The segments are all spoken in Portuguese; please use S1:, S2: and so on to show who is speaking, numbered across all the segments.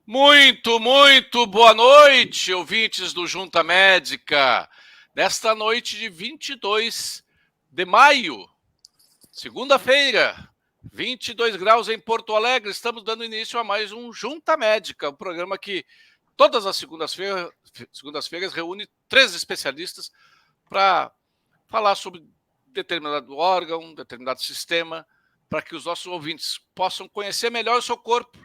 S1: Muito boa noite, ouvintes do Junta Médica. Nesta noite de 22 de maio, segunda-feira, 22 graus em Porto Alegre, estamos dando início a mais um Junta Médica, um programa que todas as segundas-feiras reúne 3 especialistas para falar sobre determinado órgão, determinado sistema, para que os nossos ouvintes possam conhecer melhor o seu corpo.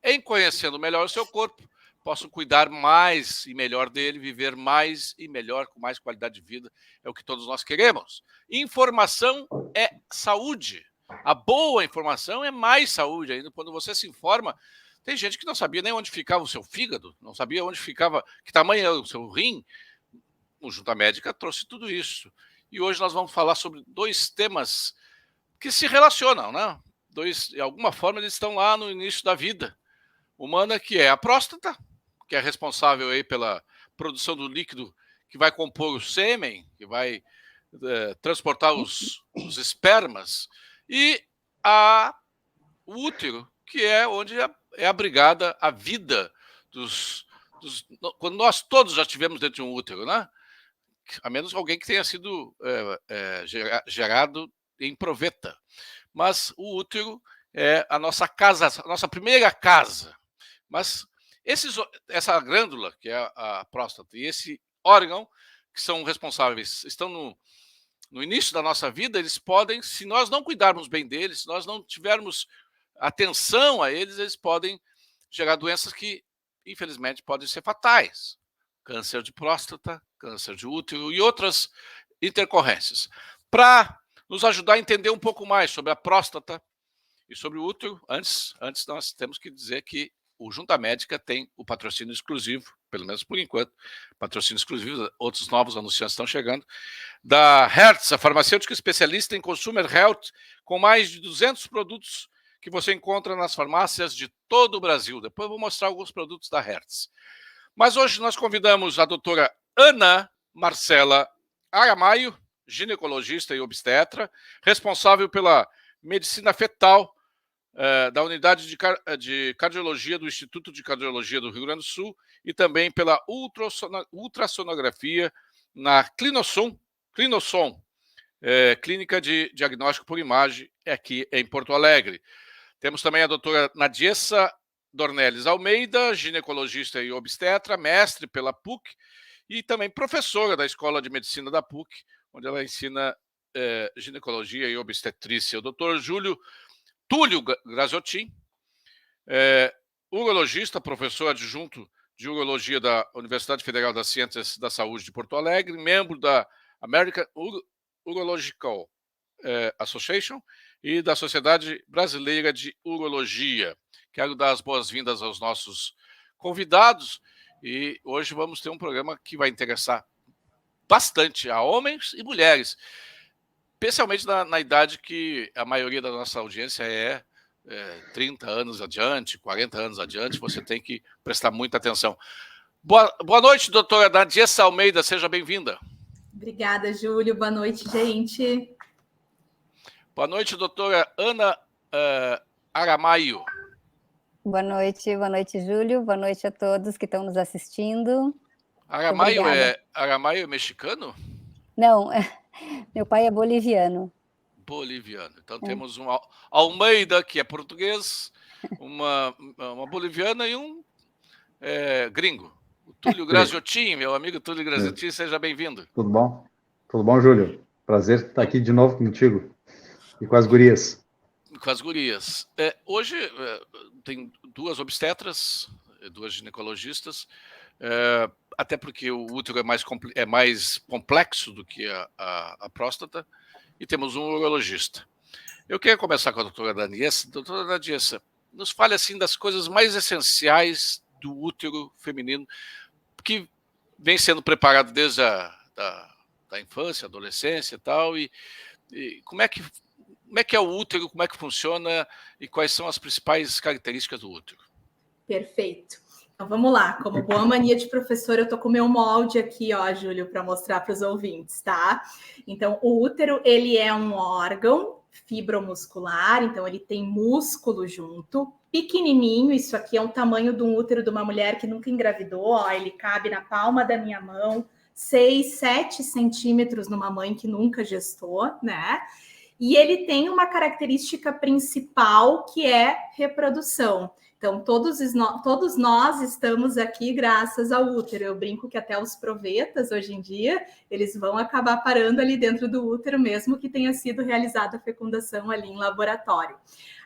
S1: Em conhecendo melhor o seu corpo, possam cuidar mais e melhor dele, viver mais e melhor, com mais qualidade de vida. É o que todos nós queremos. Informação é saúde. A boa informação é mais saúde ainda. Quando você se informa, tem gente que não sabia nem onde ficava o seu fígado, não sabia onde ficava, que tamanho era o seu rim. O Junta Médica trouxe tudo isso. E hoje nós vamos falar sobre 2 temas que se relacionam, né? De alguma forma, eles estão lá no início da vida humana, que é a próstata, que é responsável aí pela produção do líquido que vai compor o sêmen, que vai transportar os espermas, e o útero, que é onde é abrigada a vida quando nós todos já estivemos dentro de um útero, né? A menos alguém que tenha sido gerado em proveta. Mas o útero é a nossa casa, a nossa primeira casa. Mas essa glândula, que é a próstata, e esse órgão, que são responsáveis, estão no início da nossa vida, eles podem, se nós não cuidarmos bem deles, se nós não tivermos atenção a eles, eles podem gerar doenças que, infelizmente, podem ser fatais. Câncer de próstata, câncer de útero e outras intercorrências. Para nos ajudar a entender um pouco mais sobre a próstata e sobre o útero, antes nós temos que dizer que o Junta Médica tem o patrocínio exclusivo, pelo menos por enquanto, patrocínio exclusivo, outros novos anunciantes estão chegando, da Hertz, a farmacêutica especialista em Consumer Health, com mais de 200 produtos que você encontra nas farmácias de todo o Brasil. Depois eu vou mostrar alguns produtos da Hertz. Mas hoje nós convidamos a doutora Ana Marcela Aramaio, ginecologista e obstetra, responsável pela medicina fetal da Unidade de Cardiologia do Instituto de Cardiologia do Rio Grande do Sul e também pela ultrassonografia na Clinossom, Clínica de Diagnóstico por Imagem, aqui em Porto Alegre. Temos também a doutora Nadiessa Dornelles Almeida, ginecologista e obstetra, mestre pela PUC e também professora da Escola de Medicina da PUC, onde ela ensina ginecologia e obstetrícia. O doutor Túlio Graziotin, urologista, professor adjunto de urologia da Universidade Federal das Ciências da Saúde de Porto Alegre, membro da American Urological Association e da Sociedade Brasileira de Urologia. Quero dar as boas-vindas aos nossos convidados e hoje vamos ter um programa que vai interessar bastante a homens e mulheres, especialmente na idade que a maioria da nossa audiência é 30 anos adiante, 40 anos adiante, você tem que prestar muita atenção. Boa noite, doutora Nadiessa Almeida, seja bem-vinda.
S2: Obrigada, Júlio. Boa noite, gente.
S1: Boa noite, doutora Ana Aramaio.
S3: Boa noite, Júlio. Boa noite a todos que estão nos assistindo.
S1: Aramaio é mexicano?
S3: Não, meu pai é boliviano.
S1: Boliviano. Então temos um Almeida, que é português, uma boliviana e um gringo. O Túlio Graziotin, meu amigo Túlio Graziotin, seja bem-vindo.
S4: Tudo bom? Tudo bom, Júlio? Prazer estar aqui de novo contigo e com as gurias.
S1: Hoje tem 2 obstetras, 2 ginecologistas, até porque o útero é mais complexo do que a próstata, e temos um urologista. Eu quero começar com a doutora Nadiessa. Doutora Nadiessa, nos fale assim das coisas mais essenciais do útero feminino, que vem sendo preparado desde da infância, adolescência e tal, e como é que é o útero, como é que funciona e quais são as principais características do útero?
S2: Perfeito. Então vamos lá, como boa mania de professor, eu tô com o meu molde aqui, ó, Júlio, para mostrar para os ouvintes, tá? Então, o útero, ele é um órgão fibromuscular, então ele tem músculo junto, pequenininho, isso aqui é o tamanho de um útero de uma mulher que nunca engravidou, ó, ele cabe na palma da minha mão, 6, 7 centímetros numa mãe que nunca gestou, né? E ele tem uma característica principal que é reprodução. Então, todos nós estamos aqui graças ao útero. Eu brinco que até os provetas, hoje em dia, eles vão acabar parando ali dentro do útero, mesmo que tenha sido realizada a fecundação ali em laboratório.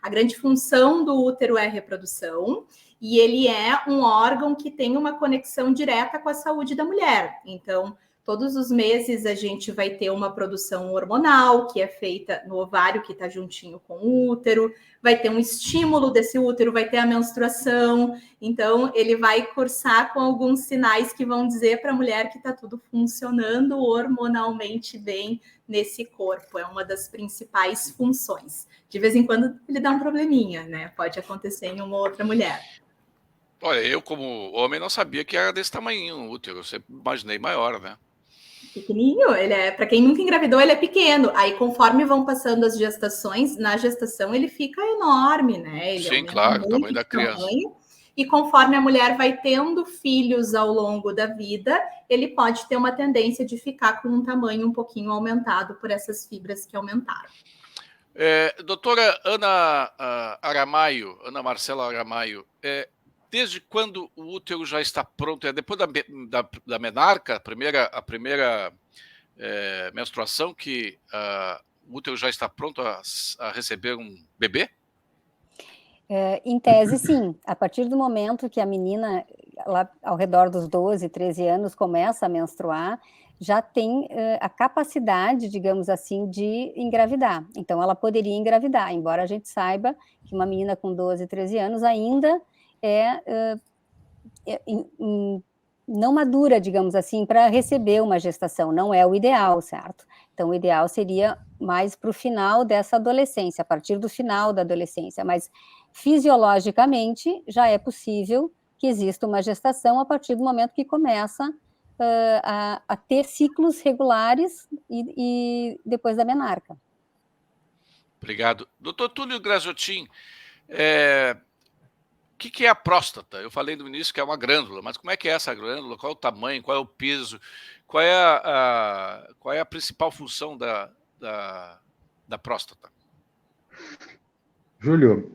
S2: A grande função do útero é a reprodução, e ele é um órgão que tem uma conexão direta com a saúde da mulher. Então, todos os meses a gente vai ter uma produção hormonal que é feita no ovário que está juntinho com o útero, vai ter um estímulo desse útero, vai ter a menstruação, então ele vai cursar com alguns sinais que vão dizer para a mulher que está tudo funcionando hormonalmente bem nesse corpo, é uma das principais funções. De vez em quando ele dá um probleminha, né? Pode acontecer em uma outra mulher.
S1: Olha, eu como homem não sabia que era desse tamanho o útero, eu sempre imaginei maior, né?
S2: Pequenininho, ele é, para quem nunca engravidou, ele é pequeno. Aí, conforme vão passando as gestações, na gestação ele fica enorme, né? Ele
S1: sim, claro, o tamanho da criança.
S2: E conforme a mulher vai tendo filhos ao longo da vida, ele pode ter uma tendência de ficar com um tamanho um pouquinho aumentado por essas fibras que aumentaram.
S1: Doutora Ana Aramaio, Ana Marcela Aramaio, desde quando o útero já está pronto? É depois da menarca, a primeira menstruação, que o útero já está pronto a receber um bebê?
S3: Em tese, sim. A partir do momento que a menina, lá ao redor dos 12, 13 anos, começa a menstruar, já tem a capacidade, digamos assim, de engravidar. Então, ela poderia engravidar, embora a gente saiba que uma menina com 12, 13 anos ainda não madura, digamos assim, para receber uma gestação, não é o ideal, certo? Então, o ideal seria mais para o final dessa adolescência, a partir do final da adolescência, mas fisiologicamente já é possível que exista uma gestação a partir do momento que começa a ter ciclos regulares e depois da menarca.
S1: Obrigado. Doutor Túlio Graziotin, o que é a próstata? Eu falei no início que é uma glândula, mas como é que é essa glândula? Qual é o tamanho? Qual é o peso? Qual é a principal função da próstata?
S4: Júlio,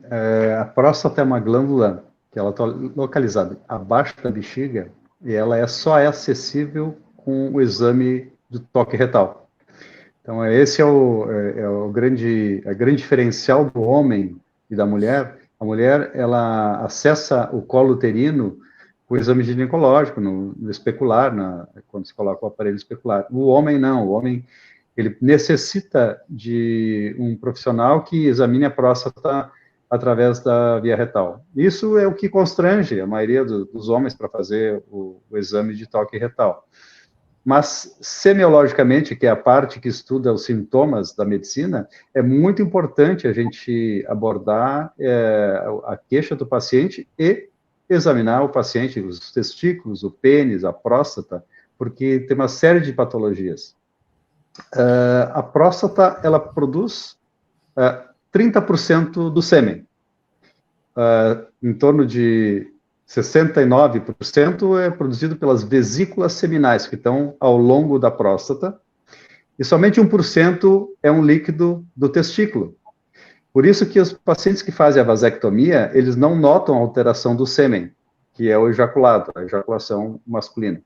S4: a próstata é uma glândula que ela está localizada abaixo da bexiga e ela só é acessível com o exame do toque retal. Então, esse é o grande diferencial do homem e da mulher. A mulher, ela acessa o colo uterino com o exame ginecológico, no especular, quando se coloca o aparelho especular. O homem não, o homem ele necessita de um profissional que examine a próstata através da via retal. Isso é o que constrange a maioria dos homens para fazer o exame de toque retal. Mas, semiologicamente, que é a parte que estuda os sintomas da medicina, é muito importante a gente abordar a queixa do paciente e examinar o paciente, os testículos, o pênis, a próstata, porque tem uma série de patologias. A próstata, ela produz 30% do sêmen. Em torno de 69% é produzido pelas vesículas seminais, que estão ao longo da próstata, e somente 1% é um líquido do testículo. Por isso que os pacientes que fazem a vasectomia, eles não notam a alteração do sêmen, que é o ejaculado, a ejaculação masculina.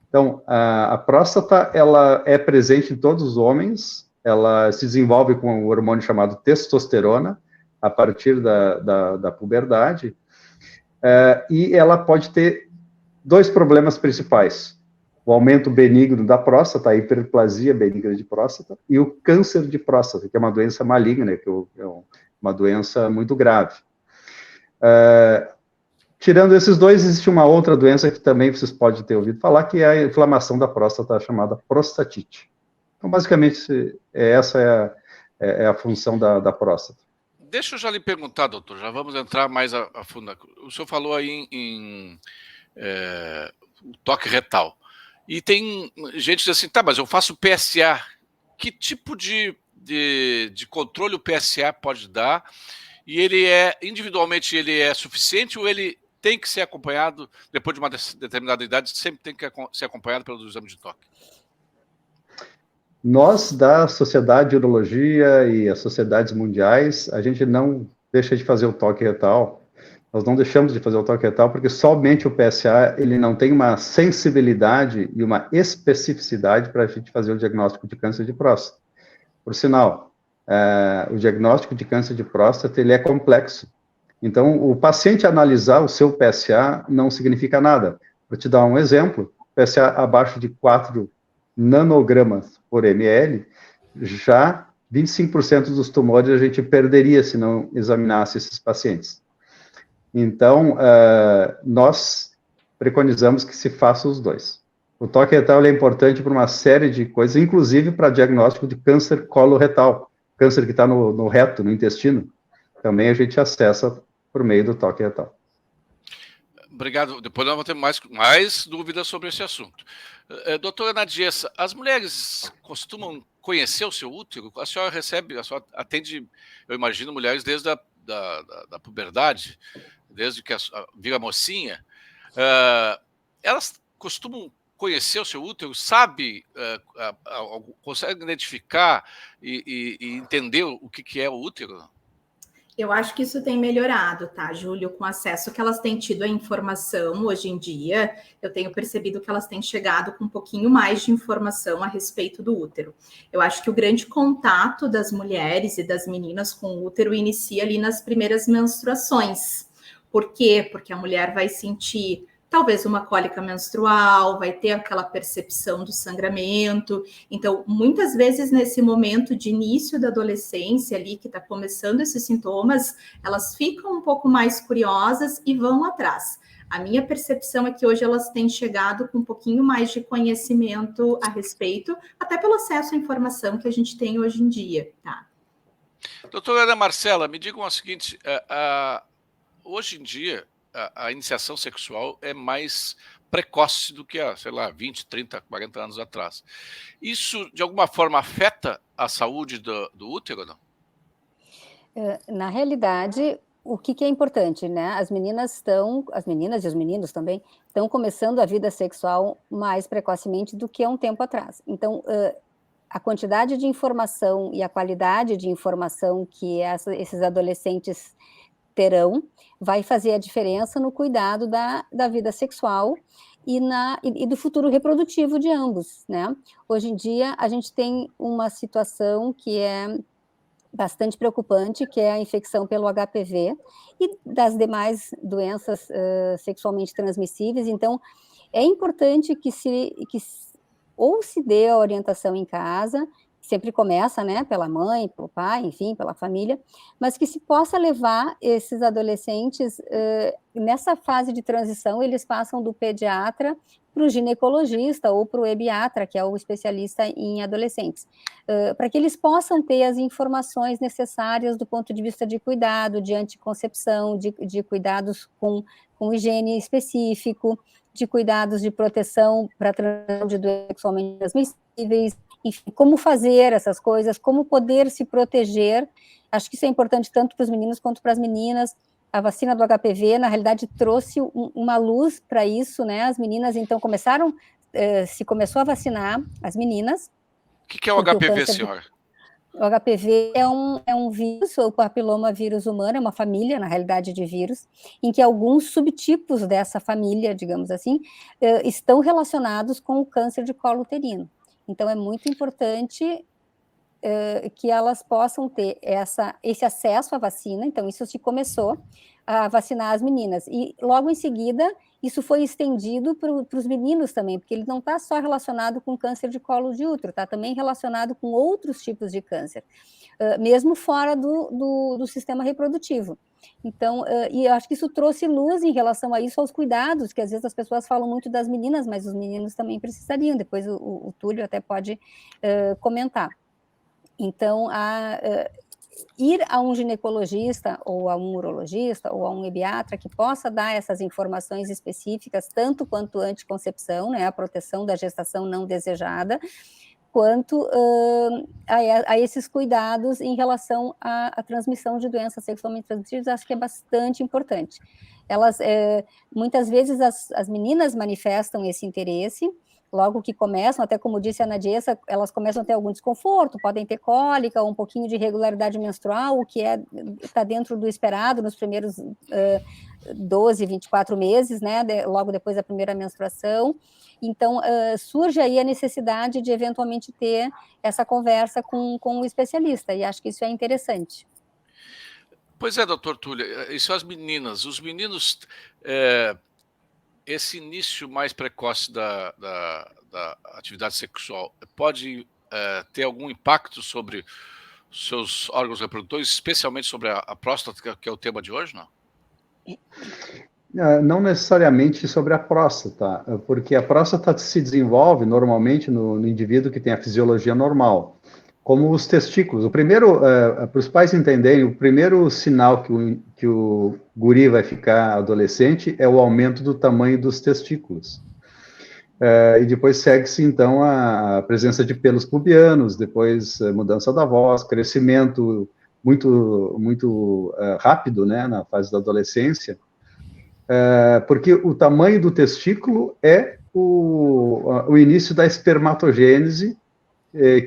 S4: Então, a próstata, ela é presente em todos os homens, ela se desenvolve com um hormônio chamado testosterona, a partir da puberdade, e ela pode ter dois problemas principais: o aumento benigno da próstata, a hiperplasia benigna de próstata, e o câncer de próstata, que é uma doença maligna, que é uma doença muito grave. Tirando esses dois, existe uma outra doença que também vocês podem ter ouvido falar, que é a inflamação da próstata, chamada prostatite. Então, basicamente, essa é a função da próstata.
S1: Deixa eu já lhe perguntar, doutor, já vamos entrar mais a fundo. O senhor falou aí em toque retal. E tem gente que diz assim, tá, mas eu faço PSA. Que tipo de controle o PSA pode dar? e individualmente ele é suficiente ou ele tem que ser acompanhado, depois de uma determinada idade, sempre tem que ser acompanhado pelo exame de toque?
S4: Nós, da Sociedade de Urologia e as sociedades mundiais, a gente não deixa de fazer o toque retal. Nós não deixamos de fazer o toque retal porque somente o PSA ele não tem uma sensibilidade e uma especificidade para a gente fazer o diagnóstico de câncer de próstata. Por sinal, o diagnóstico de câncer de próstata ele é complexo. Então, o paciente analisar o seu PSA não significa nada. Vou te dar um exemplo. PSA abaixo de 4 nanogramas por ml, já 25% dos tumores a gente perderia se não examinasse esses pacientes. Então, nós preconizamos que se faça os dois. O toque retal é importante para uma série de coisas, inclusive para diagnóstico de câncer coloretal, câncer que está no reto, no intestino, também a gente acessa por meio do toque retal.
S1: Obrigado. Depois nós vamos ter mais dúvidas sobre esse assunto. Doutora Nadiessa, as mulheres costumam conhecer o seu útero? A senhora atende, eu imagino, mulheres desde da puberdade, desde que vira mocinha. Elas costumam conhecer o seu útero, consegue identificar e entender o que é o útero?
S2: Eu acho que isso tem melhorado, tá, Júlio? Com o acesso que elas têm tido à informação hoje em dia, eu tenho percebido que elas têm chegado com um pouquinho mais de informação a respeito do útero. Eu acho que o grande contato das mulheres e das meninas com o útero inicia ali nas primeiras menstruações. Por quê? Porque a mulher vai sentir talvez uma cólica menstrual, vai ter aquela percepção do sangramento. Então, muitas vezes, nesse momento de início da adolescência ali, que está começando esses sintomas, elas ficam um pouco mais curiosas e vão atrás. A minha percepção é que hoje elas têm chegado com um pouquinho mais de conhecimento a respeito, até pelo acesso à informação que a gente tem hoje em dia, tá?
S1: Doutora Ana Marcela, me digam o seguinte, hoje em dia, a iniciação sexual é mais precoce do que há, sei lá, 20, 30, 40 anos atrás. Isso, de alguma forma, afeta a saúde do útero, não?
S3: Na realidade, o que é importante, né? As meninas e os meninos também, estão começando a vida sexual mais precocemente do que há um tempo atrás. Então, a quantidade de informação e a qualidade de informação que esses adolescentes terão, vai fazer a diferença no cuidado da vida sexual e do futuro reprodutivo de ambos, né? Hoje em dia, a gente tem uma situação que é bastante preocupante, que é a infecção pelo HPV e das demais doenças sexualmente transmissíveis. Então, é importante que se dê a orientação em casa, sempre começa, né, pela mãe, pelo pai, enfim, pela família, mas que se possa levar esses adolescentes, nessa fase de transição, eles passam do pediatra para o ginecologista ou para o ebiatra, que é o especialista em adolescentes, para que eles possam ter as informações necessárias do ponto de vista de cuidado, de anticoncepção, de cuidados com higiene específico, de cuidados de proteção para a transmissão de doenças sexualmente transmissíveis, enfim, como fazer essas coisas, como poder se proteger. Acho que isso é importante tanto para os meninos quanto para as meninas. A vacina do HPV, na realidade, trouxe uma luz para isso, né? As meninas, então, se começou a vacinar as meninas.
S1: O que é o HPV, senhora?
S3: O HPV é um vírus, o papiloma vírus humano, é uma família, na realidade, de vírus, em que alguns subtipos dessa família, digamos assim, estão relacionados com o câncer de colo uterino. Então, é muito importante que elas possam ter esse acesso à vacina. Então, isso se começou a vacinar as meninas. E, logo em seguida, isso foi estendido para os meninos também, porque ele não está só relacionado com câncer de colo de útero, está também relacionado com outros tipos de câncer, mesmo fora do sistema reprodutivo. Então, e eu acho que isso trouxe luz em relação a isso, aos cuidados, que às vezes as pessoas falam muito das meninas, mas os meninos também precisariam, depois o Túlio até pode comentar. Então, ir a um ginecologista, ou a um urologista, ou a um ebiatra, que possa dar essas informações específicas, tanto quanto anticoncepção, né, a proteção da gestação não desejada, quanto a esses cuidados em relação à transmissão de doenças sexualmente transmissíveis. Acho que é bastante importante. Elas, muitas vezes, as meninas manifestam esse interesse, logo que começam, até como disse a Nadiessa, elas começam a ter algum desconforto, podem ter cólica, um pouquinho de irregularidade menstrual, o que está dentro do esperado nos primeiros 12, 24 meses, né, logo depois da primeira menstruação. Então, surge aí a necessidade de, eventualmente, ter essa conversa com o especialista, e acho que isso é interessante.
S1: Pois é, doutor Túlio, isso as meninas. Os meninos, esse início mais precoce da atividade sexual pode ter algum impacto sobre os seus órgãos reprodutores, especialmente sobre a próstata, que é o tema de hoje, não?
S4: Não necessariamente sobre a próstata, porque a próstata se desenvolve normalmente no indivíduo que tem a fisiologia normal, como os testículos. O primeiro, para os pais entenderem, o primeiro sinal que o guri vai ficar adolescente é o aumento do tamanho dos testículos. E depois segue-se, então, a presença de pelos pubianos, depois mudança da voz, crescimento muito rápido, né, na fase da adolescência, porque o tamanho do testículo é o início da espermatogênese,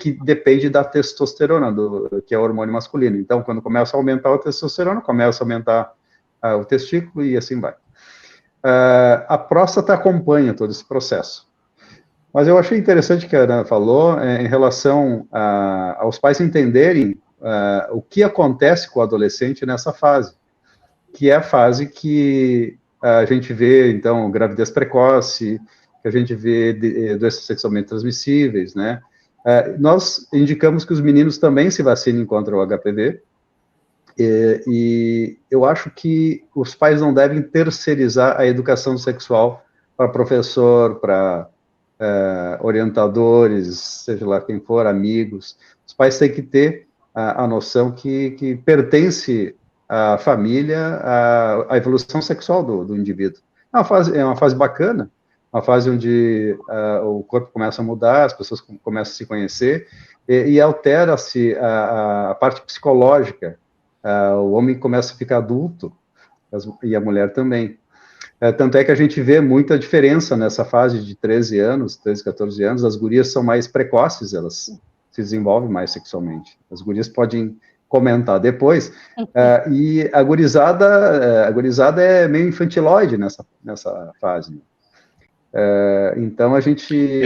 S4: que depende da testosterona, que é o hormônio masculino. Então, quando começa a aumentar a testosterona, começa a aumentar o testículo e assim vai. A próstata acompanha todo esse processo. Mas eu achei interessante o que a Ana falou em relação aos pais entenderem o que acontece com o adolescente nessa fase, que é a fase que a gente vê, então, gravidez precoce, que a gente vê doenças sexualmente transmissíveis, né? Nós indicamos que os meninos também se vacinem contra o HPV, e eu acho que os pais não devem terceirizar a educação sexual para professor, para orientadores, seja lá quem for, amigos. Os pais têm que ter a noção que pertence à família, à evolução sexual do indivíduo. É uma fase bacana, uma fase onde o corpo começa a mudar, as pessoas começam a se conhecer, e altera-se a parte psicológica. O homem começa a ficar adulto, e a mulher também. Tanto é que a gente vê muita diferença nessa fase de 13 anos, 13, 14 anos, as gurias são mais precoces, elas se desenvolvem mais sexualmente. As gurias podem comentar depois, e a gurizada é meio infantiloide nessa fase. Então a gente...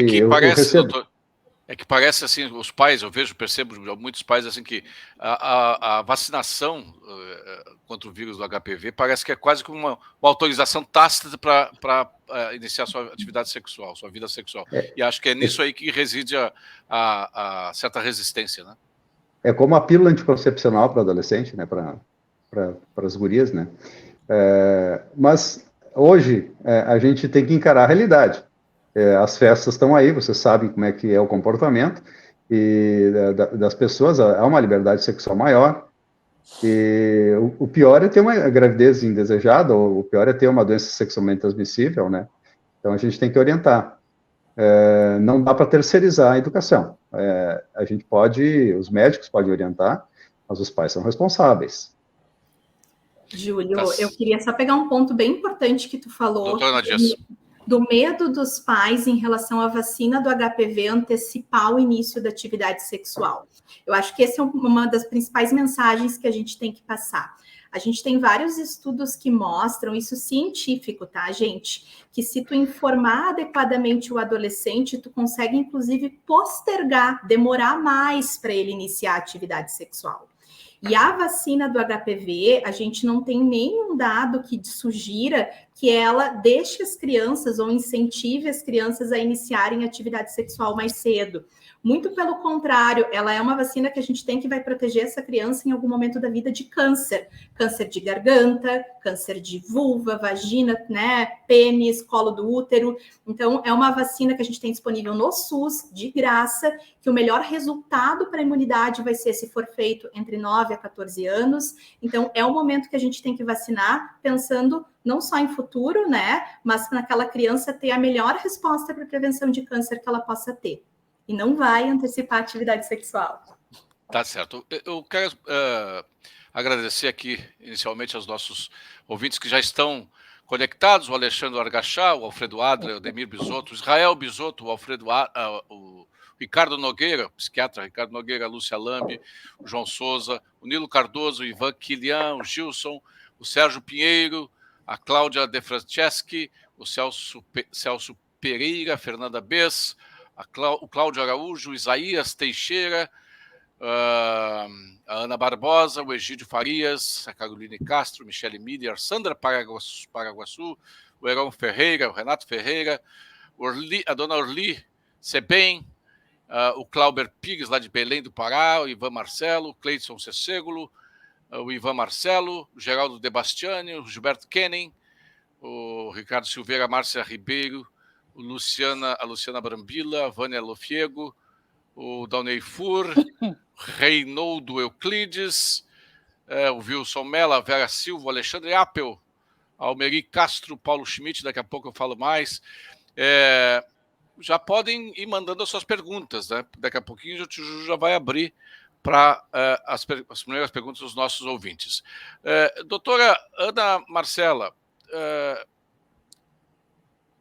S1: É que parece assim, os pais, percebo muitos pais assim que a vacinação contra o vírus do HPV parece que é quase como uma autorização tácita para iniciar sua atividade sexual, sua vida sexual. E acho que é nisso aí que reside a certa resistência, né?
S4: É como a pílula anticoncepcional para adolescente, né? Para as gurias, né? Mas hoje a gente tem que encarar a realidade. As festas estão aí, vocês sabem como é que é o comportamento das pessoas, há uma liberdade sexual maior, e o pior é ter uma gravidez indesejada, ou o pior é ter uma doença sexualmente transmissível, né? Então a gente tem que orientar. Não dá para terceirizar a educação. A gente os médicos podem orientar, mas os pais são responsáveis.
S2: Júlio, eu queria só pegar um ponto bem importante que tu falou.
S1: Doutora Nadiessa.
S2: Do medo dos pais em relação à vacina do HPV antecipar o início da atividade sexual. Eu acho que essa é uma das principais mensagens que a gente tem que passar. A gente tem vários estudos que mostram, isso científico, tá, gente? Que se tu informar adequadamente o adolescente, tu consegue, inclusive, postergar, demorar mais para ele iniciar a atividade sexual. E a vacina do HPV, a gente não tem nenhum dado que sugira que ela deixe as crianças ou incentive as crianças a iniciarem atividade sexual mais cedo. Muito pelo contrário, ela é uma vacina que a gente tem que vai proteger essa criança em algum momento da vida de câncer. Câncer de garganta, câncer de vulva, vagina, né, pênis, colo do útero. Então, é uma vacina que a gente tem disponível no SUS, de graça, que o melhor resultado para a imunidade vai ser se for feito entre 9 a 14 anos. Então, é o momento que a gente tem que vacinar, pensando não só em futuro, né, mas naquela criança ter a melhor resposta para a prevenção de câncer que ela possa ter. e não vai antecipar a atividade sexual.
S1: Tá certo. Eu quero agradecer aqui, inicialmente, aos nossos ouvintes que já estão conectados, o Alexandre Argachá, o Alfredo Adler, o Demir Bisotto, o Israel Bisotto, o Ricardo Nogueira, psiquiatra Ricardo Nogueira, a Lúcia Lambi, o João Souza, o Nilo Cardoso, o Ivan Kilian, o Gilson, o Sérgio Pinheiro, a Cláudia De Franceschi, o Celso Pereira, a Fernanda Bess, o Cláudio Araújo, o Isaías Teixeira, a Ana Barbosa, o Egídio Farias, a Caroline Castro, Michele Miller, Sandra Paraguaçu, o Heron Ferreira, o Renato Ferreira, a dona Orli Sebem, o Clauber Pires, lá de Belém do Pará, o Ivan Marcelo, o Cleidson Cessegulo, o Ivan Marcelo, o Geraldo Debastiani, o Gilberto Kenning, o Ricardo Silveira, a Márcia Ribeiro, a Luciana Brambila, a Vânia Lofiego, o Daunei Fur, Reinoldo Euclides, o Wilson Mello, a Vera Silva, o Alexandre Appel, a Almeri Castro, Paulo Schmidt, daqui a pouco eu falo mais. Já podem ir mandando as suas perguntas, né? Daqui a pouquinho o Juju já vai abrir para as primeiras perguntas dos nossos ouvintes. Doutora Ana Marcela,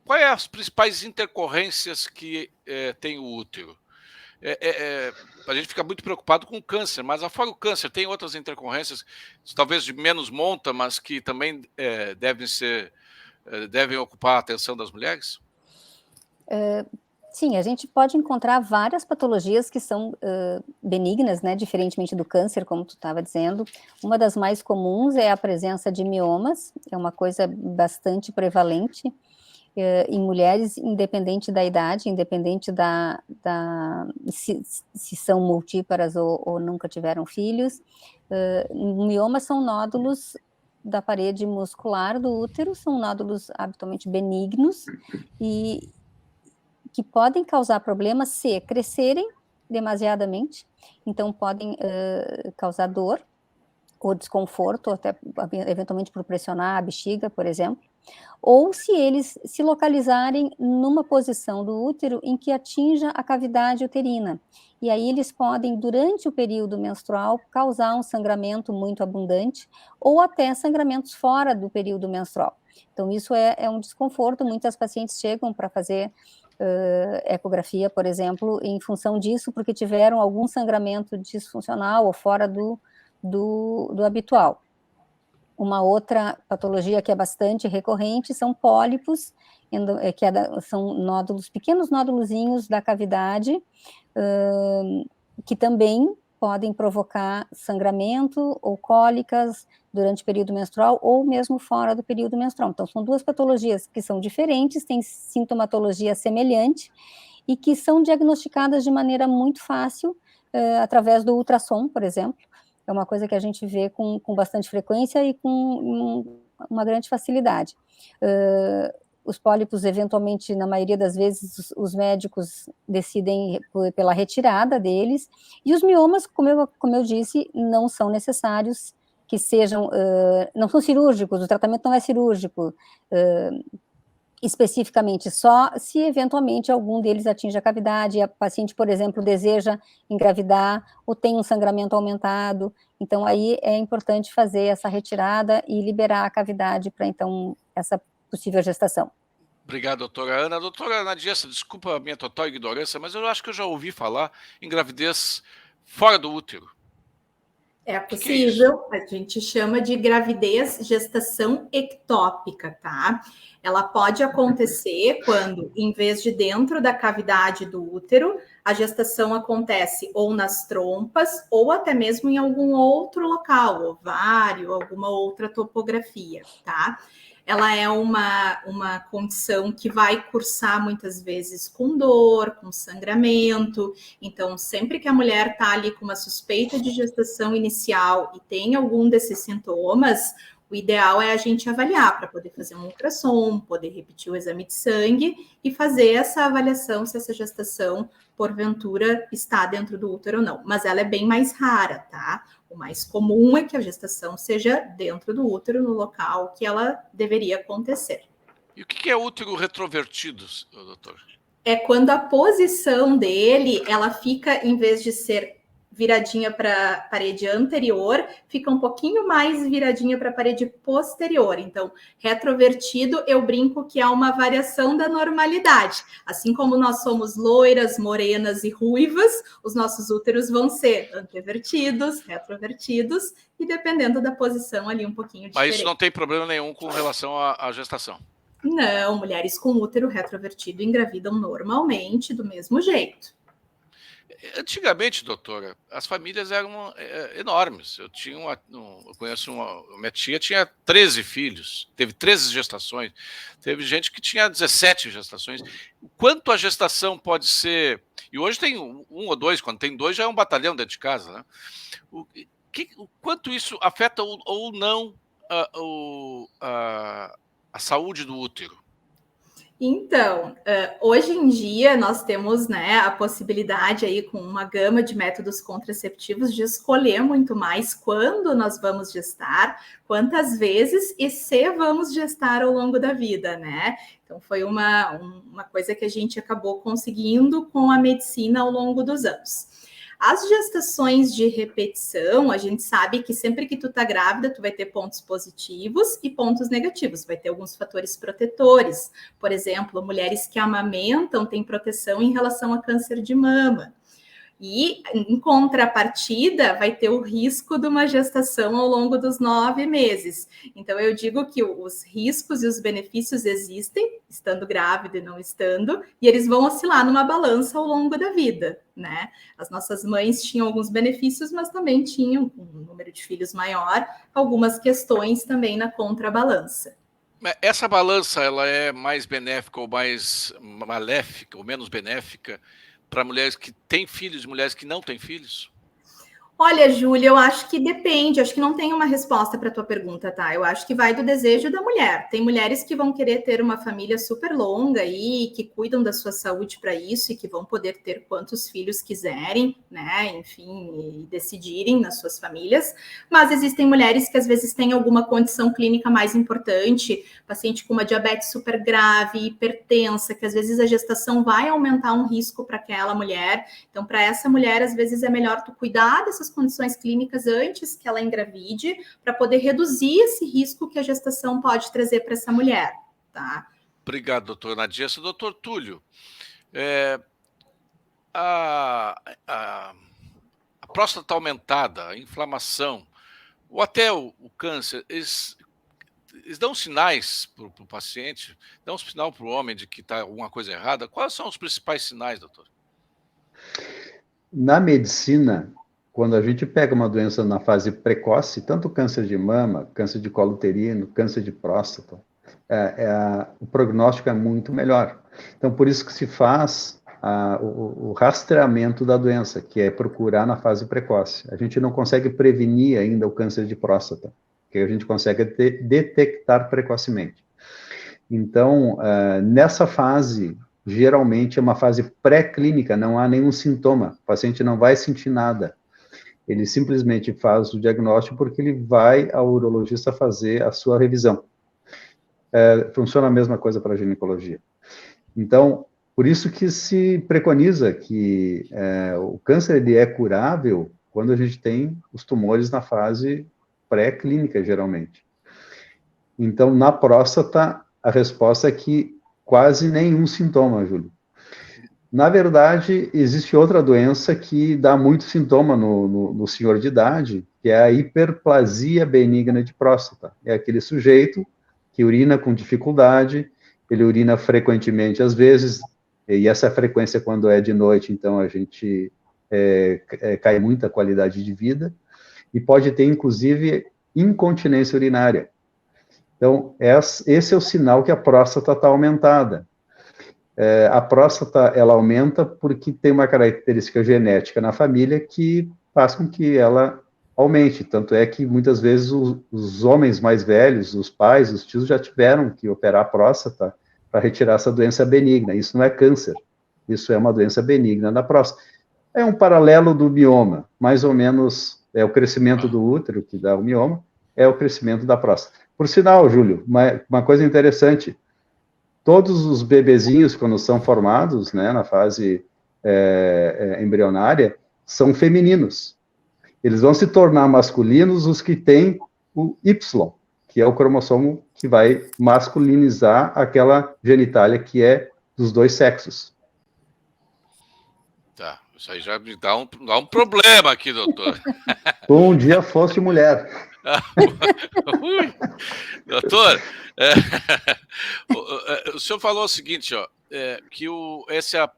S1: quais as principais intercorrências que tem o útero? A gente fica muito preocupado com o câncer, mas afora o câncer, tem outras intercorrências, talvez de menos monta, mas que também devem ocupar a atenção das mulheres?
S3: Sim, a gente pode encontrar várias patologias que são benignas, né, diferentemente do câncer, como tu estava dizendo. Uma das mais comuns é a presença de miomas, é uma coisa bastante prevalente em mulheres, independente da idade, independente se são multíparas ou nunca tiveram filhos. Miomas são nódulos da parede muscular do útero, são nódulos habitualmente benignos e que podem causar problemas se crescerem demasiadamente, então podem causar dor ou desconforto, até eventualmente por pressionar a bexiga, por exemplo, ou se eles se localizarem numa posição do útero em que atinja a cavidade uterina. E aí eles podem, durante o período menstrual, causar um sangramento muito abundante ou até sangramentos fora do período menstrual. Então isso é um desconforto, muitas pacientes chegam para fazer ecografia, por exemplo, em função disso, porque tiveram algum sangramento disfuncional ou fora do habitual. Uma outra patologia que é bastante recorrente são pólipos, são nódulos, pequenos nódulozinhos da cavidade, que também podem provocar sangramento ou cólicas durante o período menstrual ou mesmo fora do período menstrual. Então, são duas patologias que são diferentes, têm sintomatologia semelhante e que são diagnosticadas de maneira muito fácil através do ultrassom, por exemplo. É uma coisa que a gente vê com bastante frequência e com uma grande facilidade. Os pólipos, eventualmente, na maioria das vezes, os médicos decidem pela retirada deles, e os miomas, como eu disse, não são necessários que sejam, não são cirúrgicos, o tratamento não é cirúrgico, especificamente, só se eventualmente algum deles atinge a cavidade, a paciente, por exemplo, deseja engravidar ou tem um sangramento aumentado, então aí é importante fazer essa retirada e liberar a cavidade para, então, essa possível gestação.
S1: Obrigado, doutora Ana. Doutora Ana Dias, desculpa a minha total ignorância, mas eu acho que eu já ouvi falar em gravidez fora do útero.
S2: É possível, a gente chama de gravidez gestação ectópica, tá? Ela pode acontecer quando, em vez de dentro da cavidade do útero, a gestação acontece ou nas trompas, ou até mesmo em algum outro local, ovário, alguma outra topografia, tá? Ela é uma condição que vai cursar muitas vezes com dor, com sangramento. Então, sempre que a mulher está ali com uma suspeita de gestação inicial e tem algum desses sintomas, o ideal é a gente avaliar para poder fazer um ultrassom, poder repetir o exame de sangue e fazer essa avaliação se essa gestação, porventura, está dentro do útero ou não. Mas ela é bem mais rara, tá? O mais comum é que a gestação seja dentro do útero, no local que ela deveria acontecer.
S1: E o que é útero retrovertido, doutor?
S2: É quando a posição dele, ela fica, em vez de ser viradinha para a parede anterior, fica um pouquinho mais viradinha para a parede posterior. Então, retrovertido, eu brinco que há uma variação da normalidade. Assim como nós somos loiras, morenas e ruivas, os nossos úteros vão ser antevertidos, retrovertidos, e dependendo da posição ali um pouquinho diferente.
S1: Mas isso não tem problema nenhum com relação à gestação?
S2: Não, mulheres com útero retrovertido engravidam normalmente, do mesmo jeito.
S1: Antigamente, doutora, as famílias eram enormes. Eu conheço minha tia tinha 13 filhos, teve 13 gestações, teve gente que tinha 17 gestações. O quanto a gestação pode ser... E hoje tem um ou dois, quando tem dois já é um batalhão dentro de casa, né? O quanto isso afeta ou não a saúde do útero?
S2: Então, hoje em dia nós temos, né, a possibilidade aí com uma gama de métodos contraceptivos de escolher muito mais quando nós vamos gestar, quantas vezes e se vamos gestar ao longo da vida, né? Então foi uma coisa que a gente acabou conseguindo com a medicina ao longo dos anos. As gestações de repetição, a gente sabe que sempre que tu tá grávida, tu vai ter pontos positivos e pontos negativos. Vai ter alguns fatores protetores. Por exemplo, mulheres que amamentam têm proteção em relação a câncer de mama. E, em contrapartida, vai ter o risco de uma gestação ao longo dos 9 meses. Então, eu digo que os riscos e os benefícios existem, estando grávida e não estando, e eles vão oscilar numa balança ao longo da vida, né? As nossas mães tinham alguns benefícios, mas também tinham, com um número de filhos maior, algumas questões também na contrabalança.
S1: Essa balança, ela é mais benéfica ou mais maléfica, ou menos benéfica, para mulheres que têm filhos e mulheres que não têm filhos?
S2: Olha, Júlia, eu acho que depende, acho que não tem uma resposta para a tua pergunta, tá? Eu acho que vai do desejo da mulher. Tem mulheres que vão querer ter uma família super longa e que cuidam da sua saúde para isso e que vão poder ter quantos filhos quiserem, né? Enfim, e decidirem nas suas famílias. Mas existem mulheres que às vezes têm alguma condição clínica mais importante, paciente com uma diabetes super grave, hipertensa, que às vezes a gestação vai aumentar um risco para aquela mulher. Então, para essa mulher, às vezes é melhor tu cuidar dessas condições clínicas antes que ela engravide, para poder reduzir esse risco que a gestação pode trazer para essa mulher, tá?
S1: Obrigado, doutor Nadia. Doutor Túlio, a próstata aumentada, a inflamação, ou até o câncer, eles dão sinais para o paciente, dão um sinal para o homem de que está alguma coisa errada? Quais são os principais sinais, doutor?
S4: Na medicina, quando a gente pega uma doença na fase precoce, tanto câncer de mama, câncer de colo uterino, câncer de próstata, o prognóstico é muito melhor. Então, por isso que se faz o rastreamento da doença, que é procurar na fase precoce. A gente não consegue prevenir ainda o câncer de próstata, que a gente consegue detectar precocemente. Então, nessa fase, geralmente é uma fase pré-clínica, não há nenhum sintoma, o paciente não vai sentir nada. Ele simplesmente faz o diagnóstico porque ele vai ao urologista fazer a sua revisão. Funciona a mesma coisa para a ginecologia. Então, por isso que se preconiza que o câncer ele é curável quando a gente tem os tumores na fase pré-clínica, geralmente. Então, na próstata, a resposta é que quase nenhum sintoma, Júlio. Na verdade, existe outra doença que dá muito sintoma no senhor de idade, que é a hiperplasia benigna de próstata. É aquele sujeito que urina com dificuldade, ele urina frequentemente às vezes, e essa frequência quando é de noite, então a gente cai muita qualidade de vida, e pode ter, inclusive, incontinência urinária. Então, esse é o sinal que a próstata está aumentada. A próstata, ela aumenta porque tem uma característica genética na família que faz com que ela aumente. Tanto é que, muitas vezes, os homens mais velhos, os pais, os tios, já tiveram que operar a próstata para retirar essa doença benigna. Isso não é câncer, isso é uma doença benigna na próstata. É um paralelo do mioma, mais ou menos, é o crescimento do útero que dá o mioma, é o crescimento da próstata. Por sinal, Júlio, uma coisa interessante, todos os bebezinhos, quando são formados, né, na fase embrionária, são femininos. Eles vão se tornar masculinos os que têm o Y, que é o cromossomo que vai masculinizar aquela genitália que é dos dois sexos.
S1: Tá, isso aí já me dá um problema aqui, doutor.
S4: Tu um dia foste mulher.
S1: Doutor, o senhor falou o seguinte, ó, que essa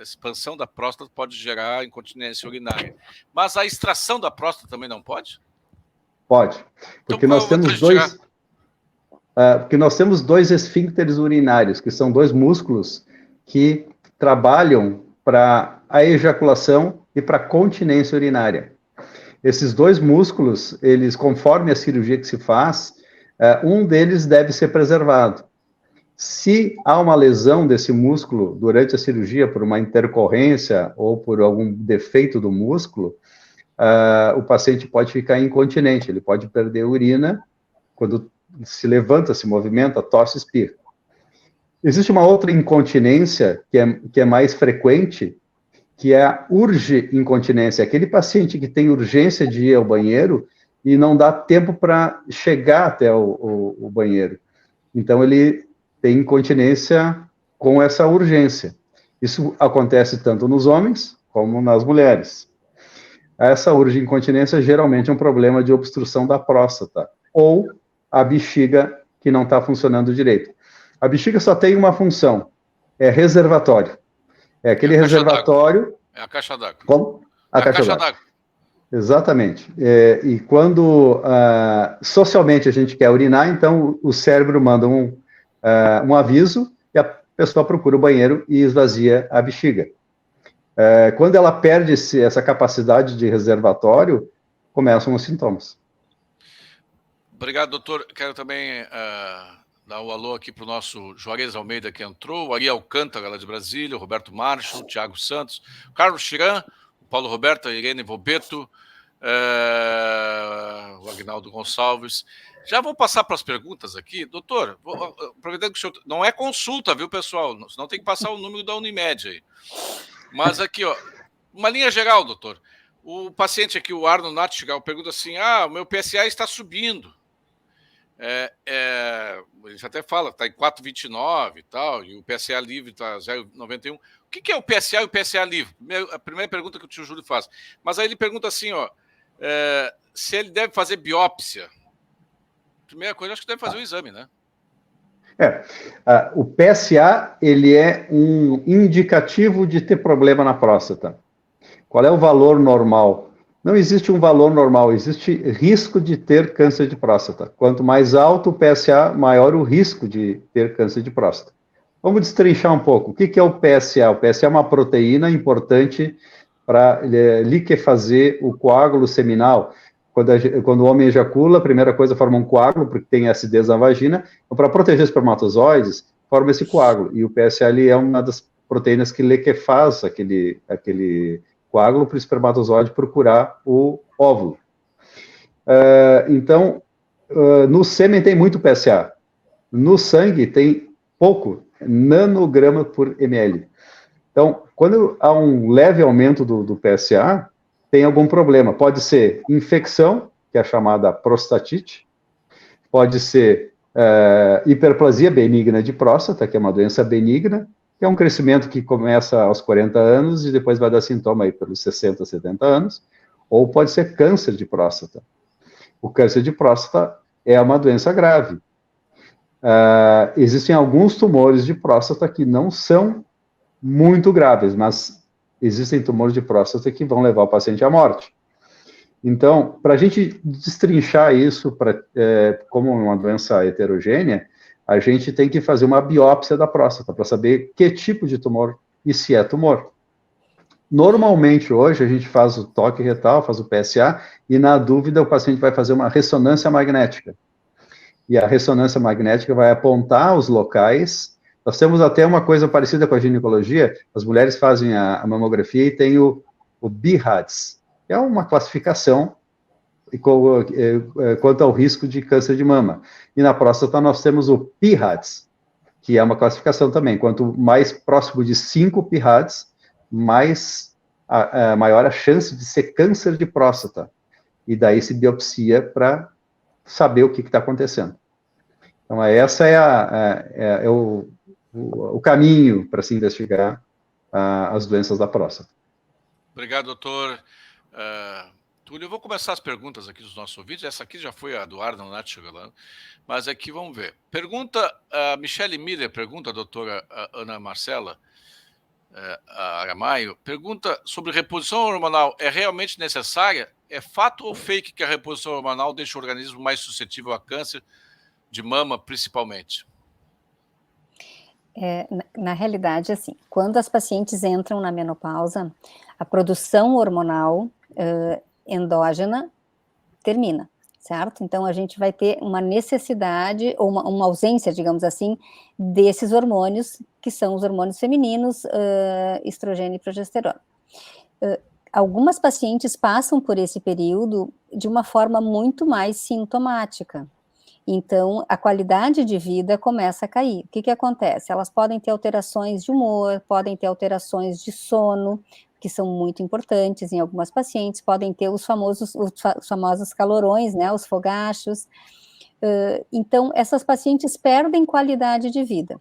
S1: expansão da próstata pode gerar incontinência urinária. Mas a extração da próstata também não pode?
S4: Pode. Porque
S1: então,
S4: nós temos dois esfíncteres urinários, que são dois músculos que trabalham para a ejaculação e para a continência urinária. Esses dois músculos, eles, conforme a cirurgia que se faz, um deles deve ser preservado. Se há uma lesão desse músculo durante a cirurgia, por uma intercorrência ou por algum defeito do músculo, o paciente pode ficar incontinente, ele pode perder urina quando se levanta, se movimenta, tosse, espirra. Existe uma outra incontinência que é mais frequente, que é a urge-incontinência, aquele paciente que tem urgência de ir ao banheiro e não dá tempo para chegar até o banheiro. Então, ele tem incontinência com essa urgência. Isso acontece tanto nos homens como nas mulheres. Essa urge-incontinência geralmente é um problema de obstrução da próstata, ou a bexiga que não está funcionando direito. A bexiga só tem uma função, é reservatório. É aquele reservatório...
S1: É a caixa d'água.
S4: Como? A caixa d'água. Exatamente. E quando socialmente a gente quer urinar, então o cérebro manda um aviso e a pessoa procura o banheiro e esvazia a bexiga. Quando ela perde essa capacidade de reservatório, começam os sintomas.
S1: Obrigado, doutor. Quero também dar o alô aqui para o nosso Juarez Almeida, que entrou, o Ari Alcântara, lá de Brasília, o Roberto Marshall, o Thiago Santos, o Carlos Chiran, o Paulo Roberto, a Irene Vobeto, o Agnaldo Gonçalves. Já vou passar para as perguntas aqui. Doutor, aproveitando que o senhor... Não é consulta, viu, pessoal? Senão tem que passar o número da Unimed aí. Mas aqui, ó, uma linha geral, doutor. O paciente aqui, o Arno Natchigal, pergunta assim, o meu PSA está subindo. Ele já até fala, está em 4,29 e tal, e o PSA livre está 0,91. O que é o PSA e o PSA livre? A primeira pergunta que o tio Júlio faz. Mas aí ele pergunta assim, ó, se ele deve fazer biópsia. Primeira coisa, acho que deve fazer o exame, né?
S4: O PSA, ele é um indicativo de ter problema na próstata. Qual é o valor normal? Não existe um valor normal, existe risco de ter câncer de próstata. Quanto mais alto o PSA, maior o risco de ter câncer de próstata. Vamos destrinchar um pouco. O que é o PSA? O PSA é uma proteína importante para liquefazer o coágulo seminal. Quando o homem ejacula, a primeira coisa forma um coágulo, porque tem acidez na vagina. Então, para proteger os espermatozoides, forma esse coágulo. E o PSA é uma das proteínas que liquefaz aquele coágulo para o espermatozoide procurar o óvulo. Então, no sêmen tem muito PSA. No sangue tem pouco, nanograma por ml. Então, quando há um leve aumento do PSA, tem algum problema. Pode ser infecção, que é a chamada prostatite, pode ser hiperplasia benigna de próstata, que é uma doença benigna, que é um crescimento que começa aos 40 anos e depois vai dar sintoma aí pelos 60, 70 anos, ou pode ser câncer de próstata. O câncer de próstata é uma doença grave. Existem alguns tumores de próstata que não são muito graves, mas existem tumores de próstata que vão levar o paciente à morte. Então, para a gente destrinchar isso como uma doença heterogênea, a gente tem que fazer uma biópsia da próstata para saber que tipo de tumor e se é tumor. Normalmente, hoje, a gente faz o toque retal, faz o PSA, e na dúvida o paciente vai fazer uma ressonância magnética. E a ressonância magnética vai apontar os locais. Nós temos até uma coisa parecida com a ginecologia, as mulheres fazem a mamografia e tem o BIRADS, que é uma classificação quanto ao risco de câncer de mama. E na próstata nós temos o PIRADS, que é uma classificação também. Quanto mais próximo de 5 PIRADS, maior a chance de ser câncer de próstata. E daí se biopsia para saber o que está acontecendo. Então, essa é o caminho para se investigar as doenças da próstata.
S1: Obrigado, doutor Túlio. Eu vou começar as perguntas aqui dos nossos ouvintes. Essa aqui já foi a do Arnon Natchigalan, mas aqui vamos ver. Pergunta, a Michele Miller pergunta, a doutora Ana Marcela Aramaio, pergunta sobre reposição hormonal é realmente necessária? É fato ou fake que a reposição hormonal deixa o organismo mais suscetível a câncer de mama, principalmente?
S3: Na realidade, assim, quando as pacientes entram na menopausa, a produção hormonal endógena termina, certo? Então, a gente vai ter uma necessidade, ou uma ausência, digamos assim, desses hormônios, que são os hormônios femininos, estrogênio e progesterona. Algumas pacientes passam por esse período de uma forma muito mais sintomática. Então, a qualidade de vida começa a cair. O que acontece? Elas podem ter alterações de humor, podem ter alterações de sono, que são muito importantes em algumas pacientes, podem ter os famosos calorões, né, os fogachos. Então, essas pacientes perdem qualidade de vida.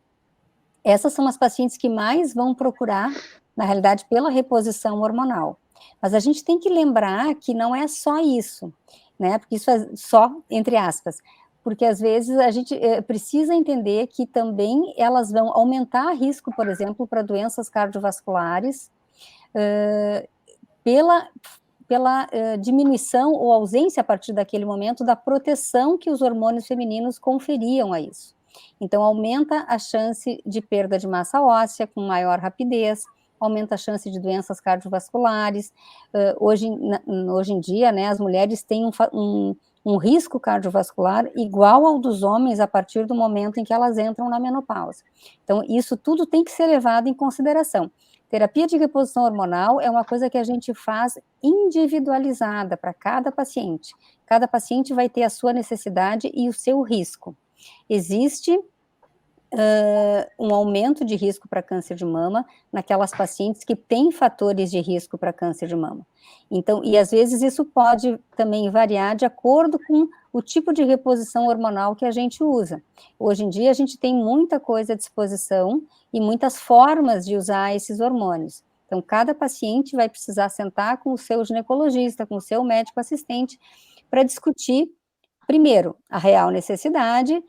S3: Essas são as pacientes que mais vão procurar, na realidade, pela reposição hormonal. Mas a gente tem que lembrar que não é só isso, né, porque isso é só, entre aspas, porque às vezes a gente precisa entender que também elas vão aumentar risco, por exemplo, para doenças cardiovasculares, pela diminuição ou ausência a partir daquele momento da proteção que os hormônios femininos conferiam a isso. Então, aumenta a chance de perda de massa óssea com maior rapidez, aumenta a chance de doenças cardiovasculares. Hoje em dia, né, as mulheres têm um risco cardiovascular igual ao dos homens a partir do momento em que elas entram na menopausa. Então, isso tudo tem que ser levado em consideração. Terapia de reposição hormonal é uma coisa que a gente faz individualizada para cada paciente. Cada paciente vai ter a sua necessidade e o seu risco. Existe um aumento de risco para câncer de mama naquelas pacientes que têm fatores de risco para câncer de mama. Então, e às vezes isso pode também variar de acordo com o tipo de reposição hormonal que a gente usa. Hoje em dia a gente tem muita coisa à disposição e muitas formas de usar esses hormônios. Então, cada paciente vai precisar sentar com o seu ginecologista, com o seu médico assistente, para discutir, primeiro, a real necessidade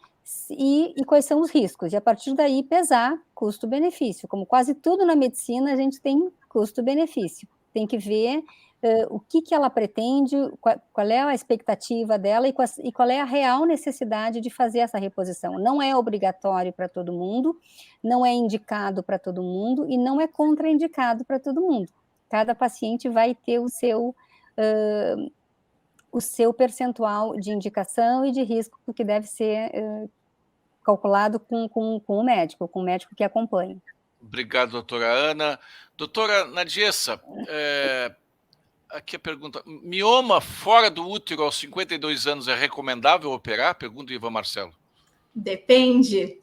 S3: e quais são os riscos, e a partir daí pesar custo-benefício. Como quase tudo na medicina, a gente tem custo-benefício. Tem que ver o que ela pretende, qual é a expectativa dela e qual é a real necessidade de fazer essa reposição. Não é obrigatório para todo mundo, não é indicado para todo mundo e não é contraindicado para todo mundo. Cada paciente vai ter o seu percentual de indicação e de risco que deve ser calculado com o médico que acompanha.
S1: Obrigado, doutora Ana. Doutora Nadiessa, aqui a pergunta: mioma fora do útero aos 52 anos é recomendável operar? Pergunta o Ivan Marcelo.
S2: Depende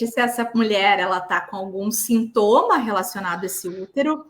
S2: se essa mulher ela está com algum sintoma relacionado a esse útero.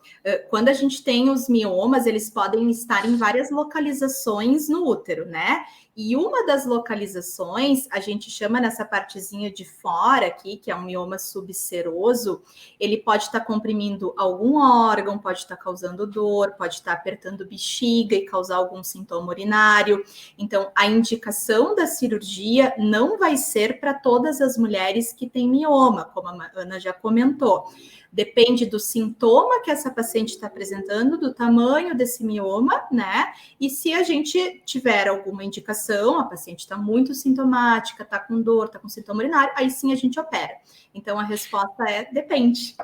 S2: Quando a gente tem os miomas, eles podem estar em várias localizações no útero, né? E uma das localizações, a gente chama nessa partezinha de fora aqui, que é um mioma subseroso, ele pode estar comprimindo algum órgão, pode estar causando dor, pode estar apertando bexiga e causar algum sintoma urinário. Então, a indicação da cirurgia não vai ser para todas as mulheres que têm mioma, como a Ana já comentou. Depende do sintoma que essa paciente está apresentando, do tamanho desse mioma, né? E se a gente tiver alguma indicação, a paciente está muito sintomática, está com dor, está com sintoma urinário, aí sim a gente opera. Então a resposta é depende.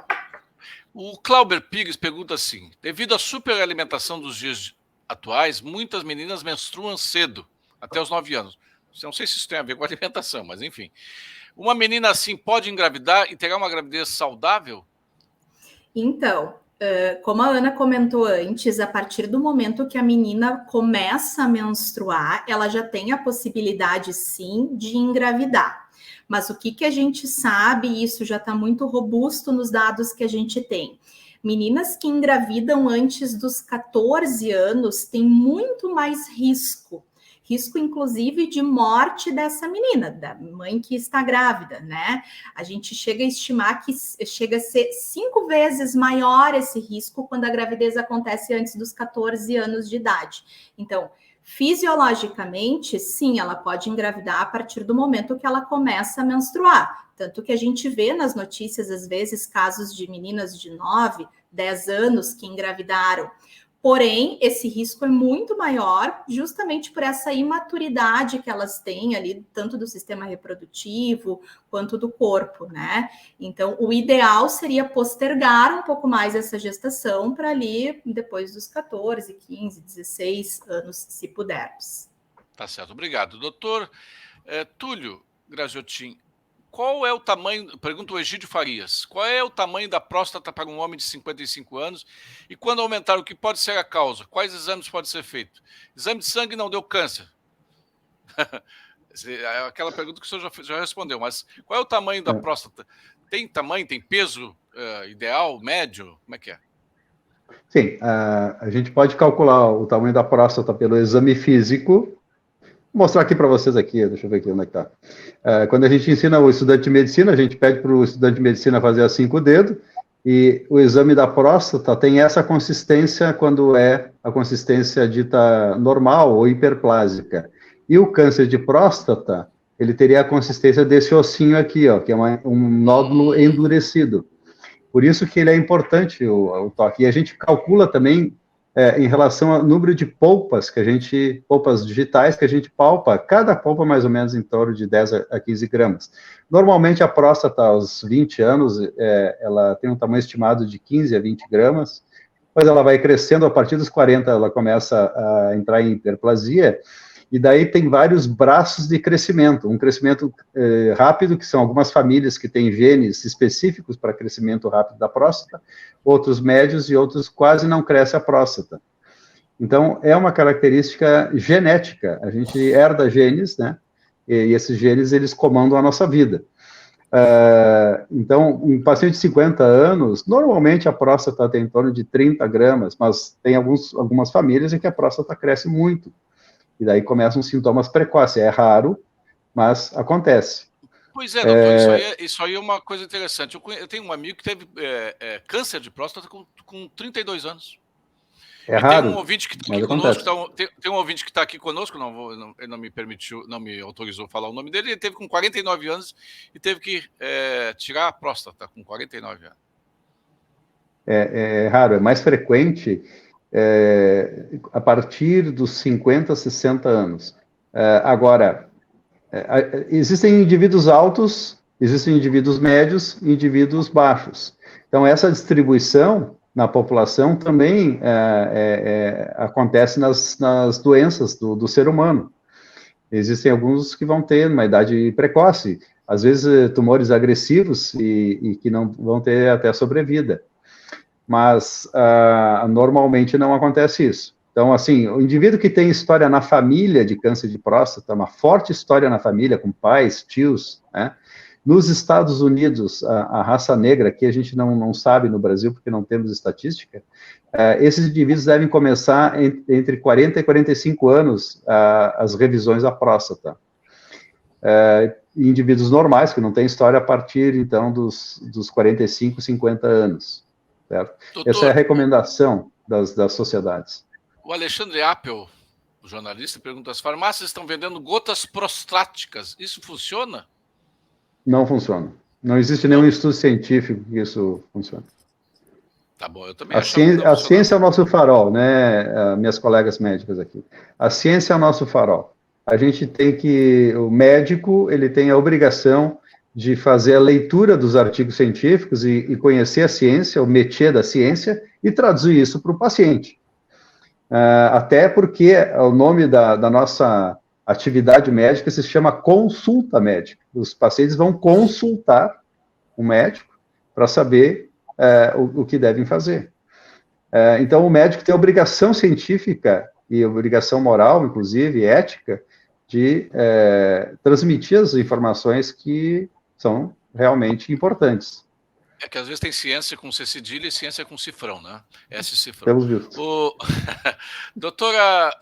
S1: O Clauber Pires pergunta assim: devido à superalimentação dos dias atuais, muitas meninas menstruam cedo, até os 9 anos. Não sei se isso tem a ver com a alimentação, mas enfim. Uma menina assim pode engravidar e terá uma gravidez saudável?
S2: Então, como a Ana comentou antes, a partir do momento que a menina começa a menstruar, ela já tem a possibilidade, sim, de engravidar. Mas o que a gente sabe, e isso já está muito robusto nos dados que a gente tem. Meninas que engravidam antes dos 14 anos têm muito mais risco inclusive de morte dessa menina, da mãe que está grávida, né? A gente chega a estimar que chega a ser 5 vezes maior esse risco quando a gravidez acontece antes dos 14 anos de idade. Então, fisiologicamente, sim, ela pode engravidar a partir do momento que ela começa a menstruar. Tanto que a gente vê nas notícias, às vezes, casos de meninas de 9, 10 anos que engravidaram. Porém, esse risco é muito maior justamente por essa imaturidade que elas têm ali, tanto do sistema reprodutivo quanto do corpo, né? Então, o ideal seria postergar um pouco mais essa gestação para ali depois dos 14, 15, 16 anos, se pudermos.
S1: Tá certo, obrigado. Doutor Túlio Graziotin, qual é o tamanho, pergunta o Egídio Farias, qual é o tamanho da próstata para um homem de 55 anos e quando aumentar, o que pode ser a causa? Quais exames podem ser feitos? Exame de sangue não deu câncer. É aquela pergunta que o senhor já respondeu, mas qual é o tamanho da próstata? Tem tamanho, tem peso ideal, médio? Como é que é?
S4: Sim, a gente pode calcular o tamanho da próstata pelo exame físico. Vou mostrar aqui para vocês aqui, deixa eu ver aqui onde é que está. Quando a gente ensina o estudante de medicina, a gente pede para o estudante de medicina fazer assim com o dedo, e o exame da próstata tem essa consistência quando é a consistência dita normal ou hiperplásica. E o câncer de próstata, ele teria a consistência desse ossinho aqui, ó, que é um nódulo endurecido. Por isso que ele é importante, o toque. E a gente calcula também em relação ao número de polpas polpas digitais que a gente palpa, cada polpa mais ou menos em torno de 10 a 15 gramas. Normalmente a próstata aos 20 anos, ela tem um tamanho estimado de 15 a 20 gramas, depois ela vai crescendo, a partir dos 40 ela começa a entrar em hiperplasia, e daí tem vários braços de crescimento, um crescimento rápido, que são algumas famílias que têm genes específicos para crescimento rápido da próstata, outros médios e outros quase não cresce a próstata. Então, é uma característica genética, a gente herda genes, né, e esses genes, eles comandam a nossa vida. Então, um paciente de 50 anos, normalmente a próstata tem em torno de 30 gramas, mas tem algumas famílias em que a próstata cresce muito. E daí começam os sintomas precoces. É raro, mas acontece.
S1: Pois é, doutor, isso aí é uma coisa interessante. Eu tenho um amigo que teve câncer de próstata com 32 anos.
S4: É raro,
S1: tem um ouvinte que está aqui conosco, tem um ouvinte que está aqui conosco, ele não me permitiu, não me autorizou falar o nome dele, ele teve com 49 anos e teve que tirar a próstata com 49 anos.
S4: É raro, é mais frequente a partir dos 50, 60 anos. Agora, existem indivíduos altos, existem indivíduos médios e indivíduos baixos. Então, essa distribuição na população também acontece nas doenças do ser humano. Existem alguns que vão ter uma idade precoce, às vezes tumores agressivos e que não vão ter até sobrevida. Mas normalmente não acontece isso. Então, assim, o indivíduo que tem história na família de câncer de próstata, uma forte história na família, com pais, tios, né? Nos Estados Unidos, a raça negra, que a gente não sabe no Brasil, porque não temos estatística, esses indivíduos devem começar entre 40 e 45 anos as revisões da próstata. Indivíduos normais, que não têm história a partir, então, dos 45, 50 anos. Certo? Doutor, essa é a recomendação das sociedades.
S1: O Alexandre Appel, o jornalista, pergunta: as farmácias estão vendendo gotas prostáticas, isso funciona?
S4: Não funciona. Não existe nenhum estudo científico que isso funcione.
S1: Tá bom, eu também
S4: a ciência é o nosso farol, né, minhas colegas médicas aqui. A ciência é o nosso farol. A gente tem o médico, ele tem a obrigação de fazer a leitura dos artigos científicos e conhecer a ciência, o métier da ciência, e traduzir isso para o paciente. Até porque o nome da nossa atividade médica se chama consulta médica. Os pacientes vão consultar o médico para saber o que devem fazer. Então, o médico tem a obrigação científica e obrigação moral, inclusive, ética, de transmitir as informações que são realmente importantes.
S1: É que às vezes tem ciência com C cedilha e ciência com cifrão, né? S cifrão.
S4: Pelos vistos.
S1: Doutora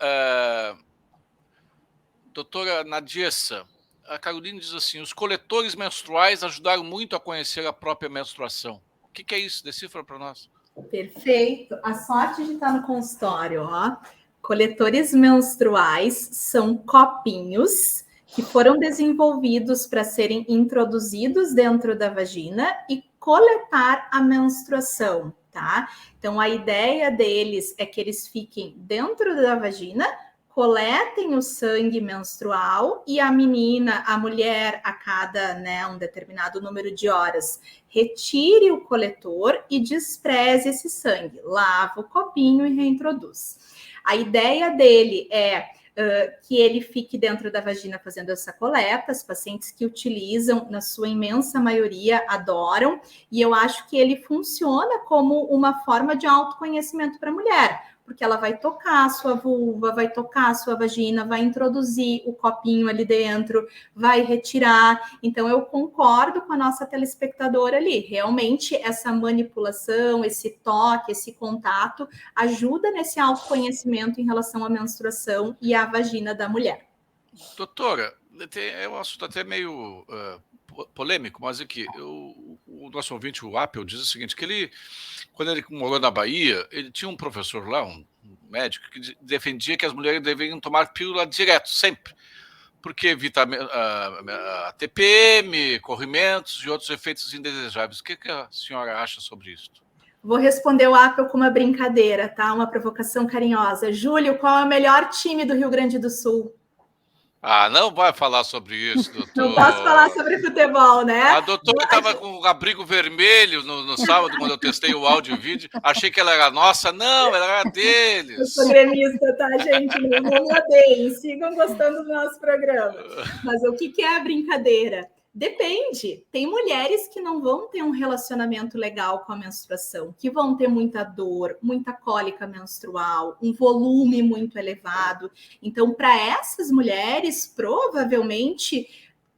S1: Nadiessa, a Caroline diz assim, os coletores menstruais ajudaram muito a conhecer a própria menstruação. O que é isso? Decifra para nós.
S2: Perfeito. A sorte de estar no consultório, ó. Coletores menstruais são copinhos que foram desenvolvidos para serem introduzidos dentro da vagina e coletar a menstruação, tá? Então, a ideia deles é que eles fiquem dentro da vagina, coletem o sangue menstrual e a menina, a mulher, a cada um determinado número de horas, retire o coletor e despreze esse sangue, lava o copinho e reintroduz. A ideia dele é que ele fique dentro da vagina fazendo essa coleta. As pacientes que utilizam, na sua imensa maioria, adoram, e eu acho que ele funciona como uma forma de autoconhecimento para a mulher, porque ela vai tocar a sua vulva, vai tocar a sua vagina, vai introduzir o copinho ali dentro, vai retirar. Então, eu concordo com a nossa telespectadora ali. Realmente, essa manipulação, esse toque, esse contato, ajuda nesse autoconhecimento em relação à menstruação e à vagina da mulher.
S1: Doutora, é um assunto até meio polêmico, mas aqui, o nosso ouvinte, o Apple, diz o seguinte, que ele, quando ele morou na Bahia, ele tinha um professor lá, um médico, que defendia que as mulheres deveriam tomar pílula direto, sempre, porque evita a TPM, corrimentos e outros efeitos indesejáveis. O que a senhora acha sobre isso?
S2: Vou responder o Apple com uma brincadeira, tá? Uma provocação carinhosa. Júlio, qual é o melhor time do Rio Grande do Sul?
S1: Ah, não vai falar sobre isso, doutor.
S2: Não posso falar sobre futebol, né?
S1: A doutora estava com o abrigo vermelho no sábado, quando eu testei o áudio e o vídeo. Achei que ela era nossa. Não, ela era deles.
S2: Eu sou gremista, tá, gente? Não me odeiem. Sigam gostando do nosso programa. Mas o que é a brincadeira? Depende. Tem mulheres que não vão ter um relacionamento legal com a menstruação, que vão ter muita dor, muita cólica menstrual, um volume muito elevado. Então, para essas mulheres, provavelmente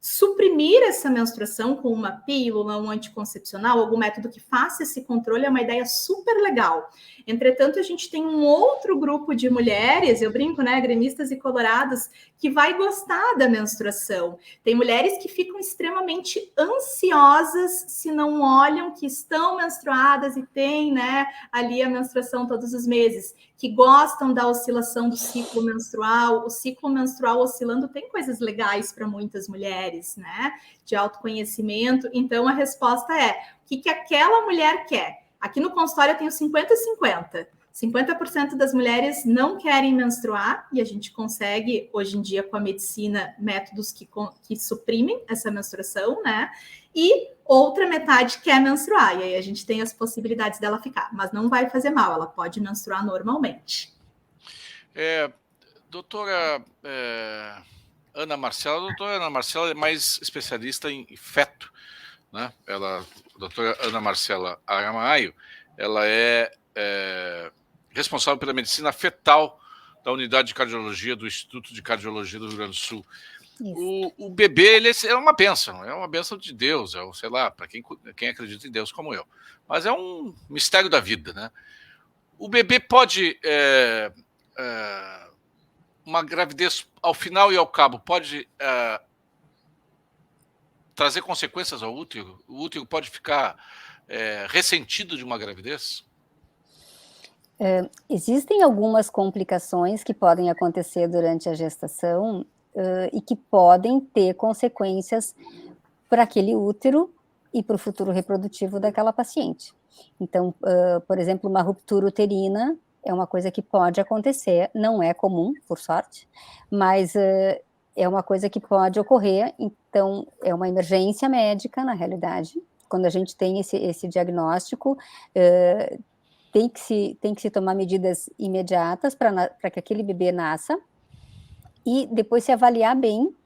S2: suprimir essa menstruação com uma pílula, um anticoncepcional, algum método que faça esse controle é uma ideia super legal. Entretanto, a gente tem um outro grupo de mulheres, eu brinco, né, gremistas e colorados, que vai gostar da menstruação. Tem mulheres que ficam extremamente ansiosas se não olham que estão menstruadas e têm, né, ali a menstruação todos os meses, que gostam da oscilação do ciclo menstrual. O ciclo menstrual oscilando tem coisas legais para muitas mulheres, né, de autoconhecimento. Então, a resposta é, o que aquela mulher quer? Aqui no consultório eu tenho 50-50. 50% das mulheres não querem menstruar, e a gente consegue, hoje em dia, com a medicina, métodos que suprimem essa menstruação, né? E outra metade quer menstruar, e aí a gente tem as possibilidades dela ficar, mas não vai fazer mal, ela pode menstruar normalmente.
S1: Doutora Ana Marcela, a doutora Ana Marcela é mais especialista em feto, né? A doutora Ana Marcela Aramaio, ela é responsável pela medicina fetal da unidade de cardiologia do Instituto de Cardiologia do Rio Grande do Sul. O bebê, ele é uma bênção de Deus, sei lá, para quem acredita em Deus como eu. Mas é um mistério da vida, né? O bebê pode, uma gravidez, ao final e ao cabo, pode trazer consequências ao útero? O útero pode ficar ressentido de uma gravidez?
S3: Existem algumas complicações que podem acontecer durante a gestação e que podem ter consequências para aquele útero e para o futuro reprodutivo daquela paciente. Então, por exemplo, uma ruptura uterina é uma coisa que pode acontecer, não é comum, por sorte, mas é uma coisa que pode ocorrer. Então, é uma emergência médica, na realidade. Quando a gente tem esse diagnóstico, tem que se tomar medidas imediatas para que aquele bebê nasça, e depois se avaliar bem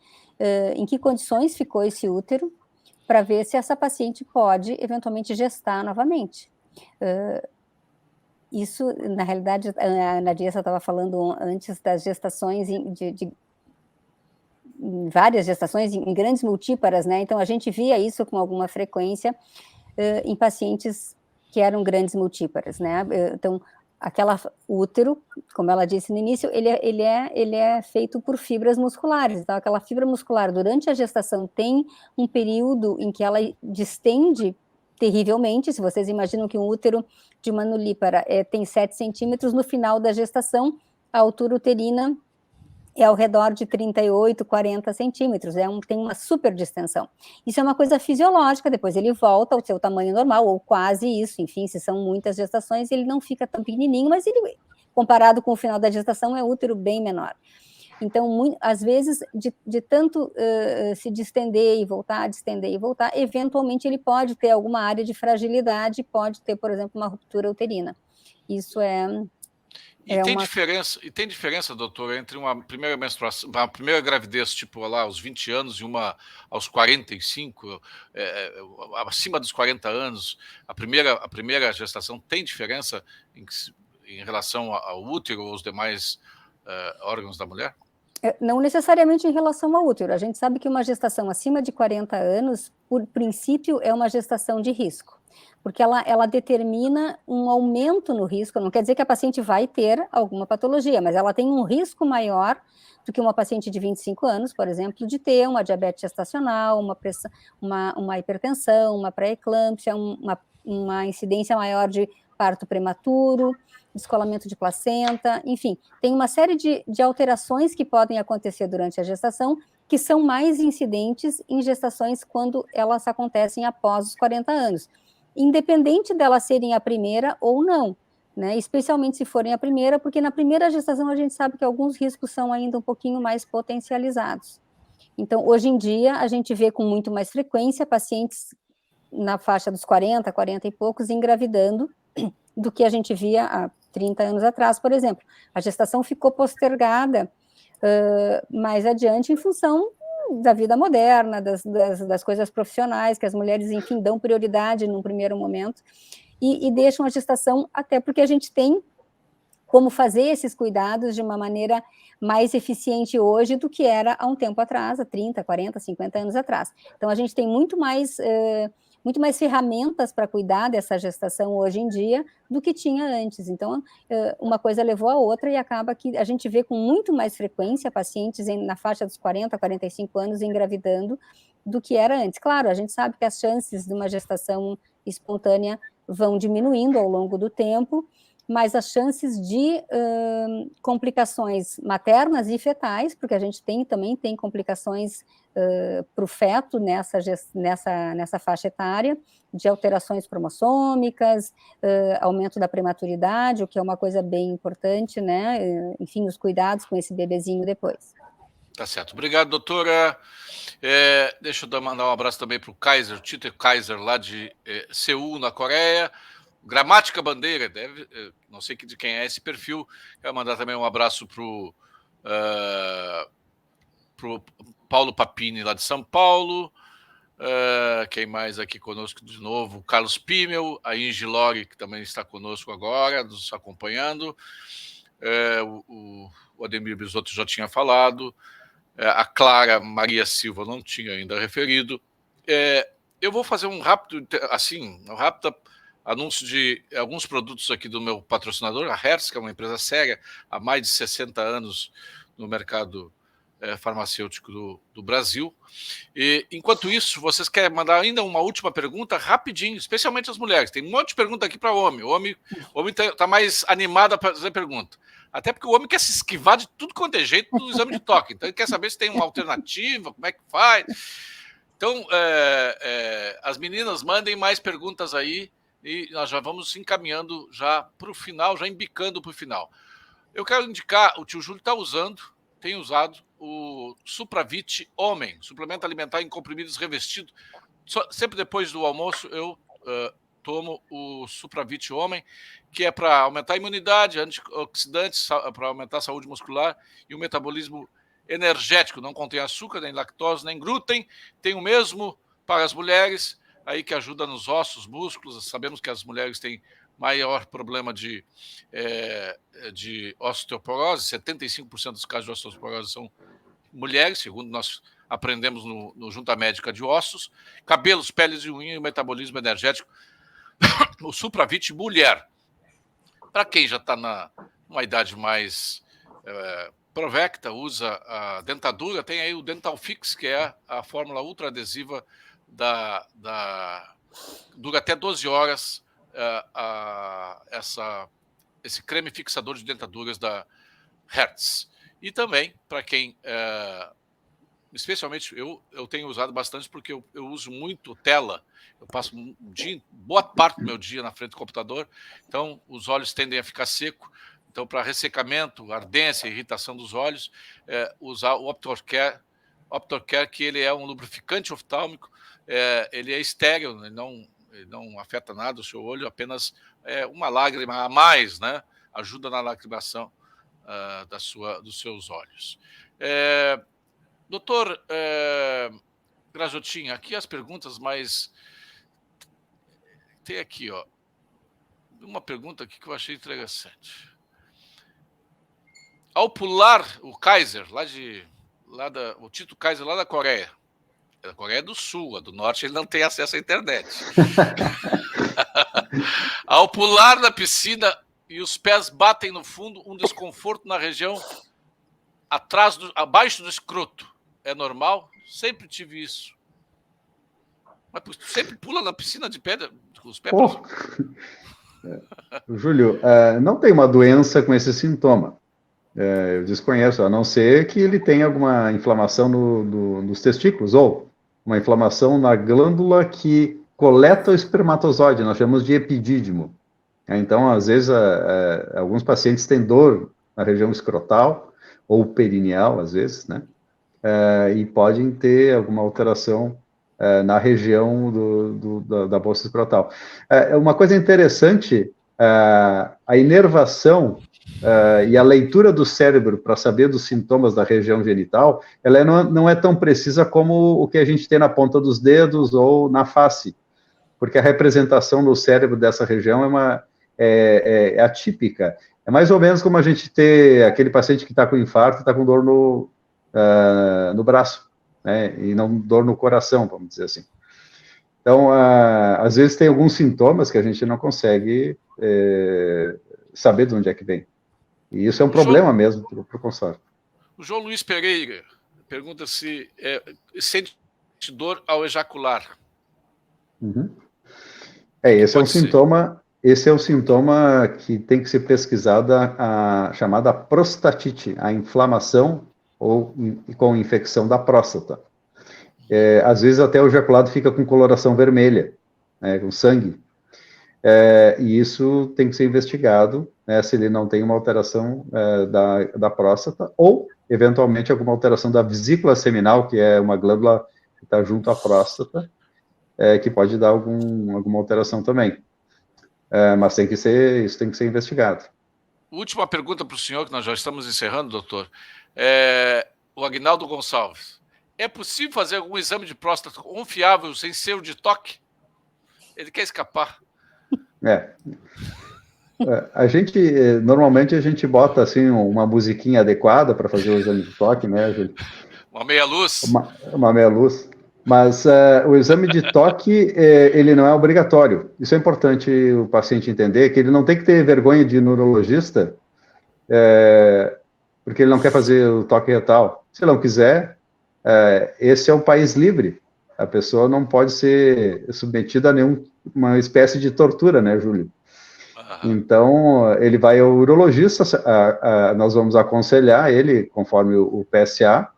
S3: em que condições ficou esse útero, para ver se essa paciente pode eventualmente gestar novamente. Isso, na realidade, a Nadiessa estava falando antes das gestações em várias gestações, em grandes multíparas, né? Então, a gente via isso com alguma frequência em pacientes que eram grandes multíparas, né? Então, o útero, como ela disse no início, ele é feito por fibras musculares. Então, aquela fibra muscular, durante a gestação, tem um período em que ela distende terrivelmente. Se vocês imaginam que um útero de uma nulípara tem 7 centímetros, no final da gestação, a altura uterina é ao redor de 38, 40 centímetros, tem uma super distensão. Isso é uma coisa fisiológica, depois ele volta ao seu tamanho normal, ou quase isso, enfim, se são muitas gestações, ele não fica tão pequenininho, mas ele, comparado com o final da gestação, é útero bem menor. Então, às vezes, de tanto se distender e voltar, eventualmente ele pode ter alguma área de fragilidade, pode ter, por exemplo, uma ruptura uterina. Isso
S1: tem diferença, doutor, entre uma primeira menstruação, uma primeira gravidez, tipo lá, aos 20 anos, e uma aos 45, acima dos 40 anos, a primeira gestação tem diferença em relação ao útero ou aos demais órgãos da mulher?
S3: Não necessariamente em relação ao útero. A gente sabe que uma gestação acima de 40 anos, por princípio, é uma gestação de risco, porque ela determina um aumento no risco. Não quer dizer que a paciente vai ter alguma patologia, mas ela tem um risco maior do que uma paciente de 25 anos, por exemplo, de ter uma diabetes gestacional, uma hipertensão, uma pré-eclâmpsia, uma incidência maior de parto prematuro, descolamento de placenta, enfim, tem uma série de alterações que podem acontecer durante a gestação, que são mais incidentes em gestações quando elas acontecem após os 40 anos, independente delas serem a primeira ou não, né? Especialmente se forem a primeira, porque na primeira gestação a gente sabe que alguns riscos são ainda um pouquinho mais potencializados. Então, hoje em dia, a gente vê com muito mais frequência pacientes na faixa dos 40, 40 e poucos engravidando do que a gente via há 30 anos atrás, por exemplo. A gestação ficou postergada mais adiante em função da vida moderna, das coisas profissionais, que as mulheres, enfim, dão prioridade num primeiro momento, e deixam a gestação, até porque a gente tem como fazer esses cuidados de uma maneira mais eficiente hoje do que era há um tempo atrás, há 30, 40, 50 anos atrás. Então, a gente tem muito mais ferramentas para cuidar dessa gestação hoje em dia do que tinha antes. Então, uma coisa levou a outra e acaba que a gente vê com muito mais frequência pacientes na faixa dos 40, 45 anos engravidando do que era antes. Claro, a gente sabe que as chances de uma gestação espontânea vão diminuindo ao longo do tempo, mas as chances de complicações maternas e fetais, porque a gente também tem complicações para o feto nessa faixa etária, de alterações cromossômicas, aumento da prematuridade, o que é uma coisa bem importante, né? Enfim, os cuidados com esse bebezinho depois.
S1: Tá certo. Obrigado, doutora. Deixa eu mandar um abraço também para o Kaiser, Tito Kaiser, lá de Seul, na Coreia. Gramática Bandeira, não sei de quem é esse perfil. Quero mandar também um abraço para o Paulo Papini, lá de São Paulo. Quem mais aqui conosco de novo? Carlos Pimmel, a Ingi Lori, que também está conosco agora, nos acompanhando. O Ademir Bisotto já tinha falado. A Clara Maria Silva não tinha ainda referido. Eu vou fazer um rápido anúncio de alguns produtos aqui do meu patrocinador, a Hertz, que é uma empresa séria, há mais de 60 anos no mercado farmacêutico do Brasil. E, enquanto isso, vocês querem mandar ainda uma última pergunta, rapidinho, especialmente as mulheres. Tem um monte de pergunta aqui para o homem. O homem está mais animado para fazer pergunta. Até porque o homem quer se esquivar de tudo quanto é jeito no exame de toque. Então, ele quer saber se tem uma alternativa, como é que faz. Então, as meninas mandem mais perguntas aí, e nós já vamos encaminhando já para o final, já embicando para o final. Eu quero indicar, o tio Júlio tem usado o Supravit Homem, suplemento alimentar em comprimidos revestido. Sempre depois do almoço eu tomo o Supravit Homem, que é para aumentar a imunidade, antioxidantes, para aumentar a saúde muscular e o metabolismo energético. Não contém açúcar, nem lactose, nem glúten. Tem o mesmo para as mulheres, aí que ajuda nos ossos, músculos. Sabemos que as mulheres têm maior problema de osteoporose, 75% dos casos de osteoporose são mulheres, segundo nós aprendemos no Junta Médica de Ossos, cabelos, peles e unha e metabolismo energético, o Supravit mulher. Para quem já está numa idade mais provecta, usa a dentadura, tem aí o Dental Fix, que é a fórmula ultraadesiva dura até 12 horas esse creme fixador de dentaduras da Hertz. E também, para quem, especialmente eu tenho usado bastante porque eu uso muito tela, eu passo boa parte do meu dia na frente do computador, então os olhos tendem a ficar secos. Então, para ressecamento, ardência, irritação dos olhos, usar o Optorcare, que ele é um lubrificante oftálmico, ele é estéril, ele não afeta nada o seu olho, apenas uma lágrima a mais, né? Ajuda na lacrimação dos seus olhos. Doutor Graziotin, aqui as perguntas mais... Tem aqui, ó, uma pergunta aqui que eu achei interessante. Ao pular o Kaiser, o Tito Kaiser lá da Coreia do Sul, a do Norte ele não tem acesso à internet. Ao pular na piscina e os pés batem no fundo, um desconforto na região abaixo do escroto. É normal? Sempre tive isso. Mas tu sempre pula na piscina de pedra com os pés.
S4: Júlio, não tem uma doença com esse sintoma. Eu desconheço, a não ser que ele tenha alguma inflamação nos testículos, ou uma inflamação na glândula que coleta o espermatozoide, nós chamamos de epidídimo. Então, às vezes, alguns pacientes têm dor na região escrotal, ou perineal, às vezes, né? E podem ter alguma alteração na região da bolsa escrotal. Uma coisa interessante, a inervação e a leitura do cérebro para saber dos sintomas da região genital, ela não é tão precisa como o que a gente tem na ponta dos dedos ou na face, porque a representação no cérebro dessa região é atípica. É mais ou menos como a gente ter aquele paciente que está com infarto e está com dor no braço, né, e não dor no coração, vamos dizer assim. Então, às vezes tem alguns sintomas que a gente não consegue saber de onde é que vem. E isso é um problema mesmo para o consórcio.
S1: O João Luiz Pereira pergunta se sente dor ao ejacular.
S4: Uhum. Esse é um sintoma que tem que ser pesquisada, a chamada prostatite, a inflamação ou com infecção da próstata. Às vezes até o ejaculado fica com coloração vermelha, né, com sangue. E isso tem que ser investigado, né, se ele não tem uma alteração da próstata, ou, eventualmente, alguma alteração da vesícula seminal, que é uma glândula que está junto à próstata, que pode dar alguma alteração também. Mas isso tem que ser investigado.
S1: Última pergunta para o senhor, que nós já estamos encerrando, doutor. O Agnaldo Gonçalves. É possível fazer algum exame de próstata confiável sem ser o de toque? Ele quer escapar.
S4: Normalmente a gente bota assim uma musiquinha adequada para fazer o exame de toque, né, gente?
S1: Uma meia-luz.
S4: Uma meia-luz. Mas o exame de toque, ele não é obrigatório. Isso é importante o paciente entender, que ele não tem que ter vergonha de ir no urologista, porque ele não quer fazer o toque retal. Se não quiser, esse é um país livre. A pessoa não pode ser submetida a nenhuma espécie de tortura, né, Júlio? Então, ele vai ao urologista, nós vamos aconselhar ele, conforme o PSA,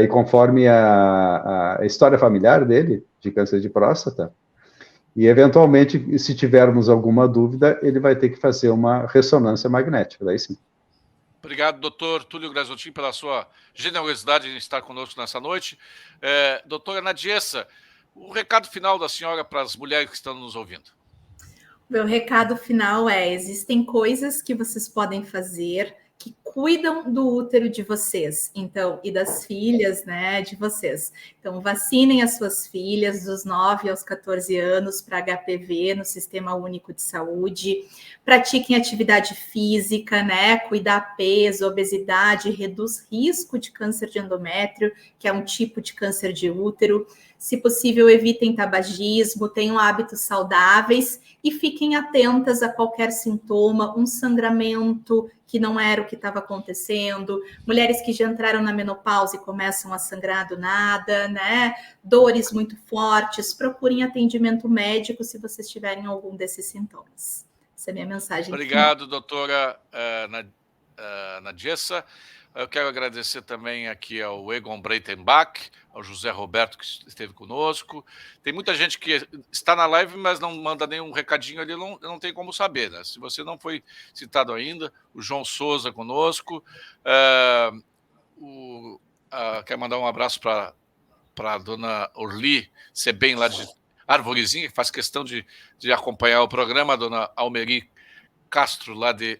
S4: e conforme a história familiar dele, de câncer de próstata, e, eventualmente, se tivermos alguma dúvida, ele vai ter que fazer uma ressonância magnética, daí sim.
S1: Obrigado, doutor Túlio Graziotin, pela sua generosidade em estar conosco nessa noite. Doutora Nadiessa, o recado final da senhora para as mulheres que estão nos ouvindo.
S2: Meu recado final existem coisas que vocês podem fazer que cuidam do útero de vocês, então, e das filhas, né, de vocês. Então, vacinem as suas filhas dos 9 aos 14 anos para HPV no Sistema Único de Saúde. Pratiquem atividade física, né, cuidar peso, obesidade, reduz risco de câncer de endométrio, que é um tipo de câncer de útero. Se possível, evitem tabagismo, tenham hábitos saudáveis e fiquem atentas a qualquer sintoma, um sangramento que não era o que estava acontecendo, mulheres que já entraram na menopausa e começam a sangrar do nada, né? Dores muito fortes, procurem atendimento médico se vocês tiverem algum desses sintomas. Essa é a minha mensagem.
S1: Obrigado, doutora Nadiessa. Eu quero agradecer também aqui ao Egon Breitenbach, ao José Roberto, que esteve conosco. Tem muita gente que está na live, mas não manda nenhum recadinho ali, não tem como saber, né? Se você não foi citado ainda, o João Souza conosco. Quero mandar um abraço para a dona Orli Sebem, lá de Arvorezinha, que faz questão de acompanhar o programa, a dona Almeri Castro, lá de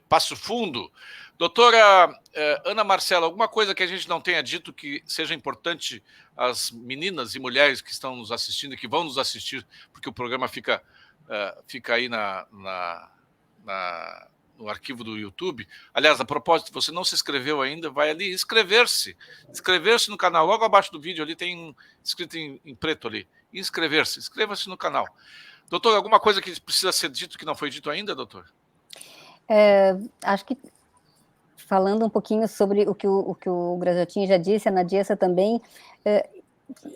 S1: Passo Fundo. Doutora Ana Marcela, alguma coisa que a gente não tenha dito que seja importante às meninas e mulheres que estão nos assistindo e que vão nos assistir, porque o programa fica aí no arquivo do YouTube. Aliás, a propósito, você não se inscreveu ainda, vai ali inscrever-se no canal. Logo abaixo do vídeo ali tem escrito em preto ali, inscreva-se no canal. Doutor, alguma coisa que precisa ser dito que não foi dito ainda, doutor?
S3: Acho que falando um pouquinho sobre o que o Grajotin já disse, a Nadiessa também,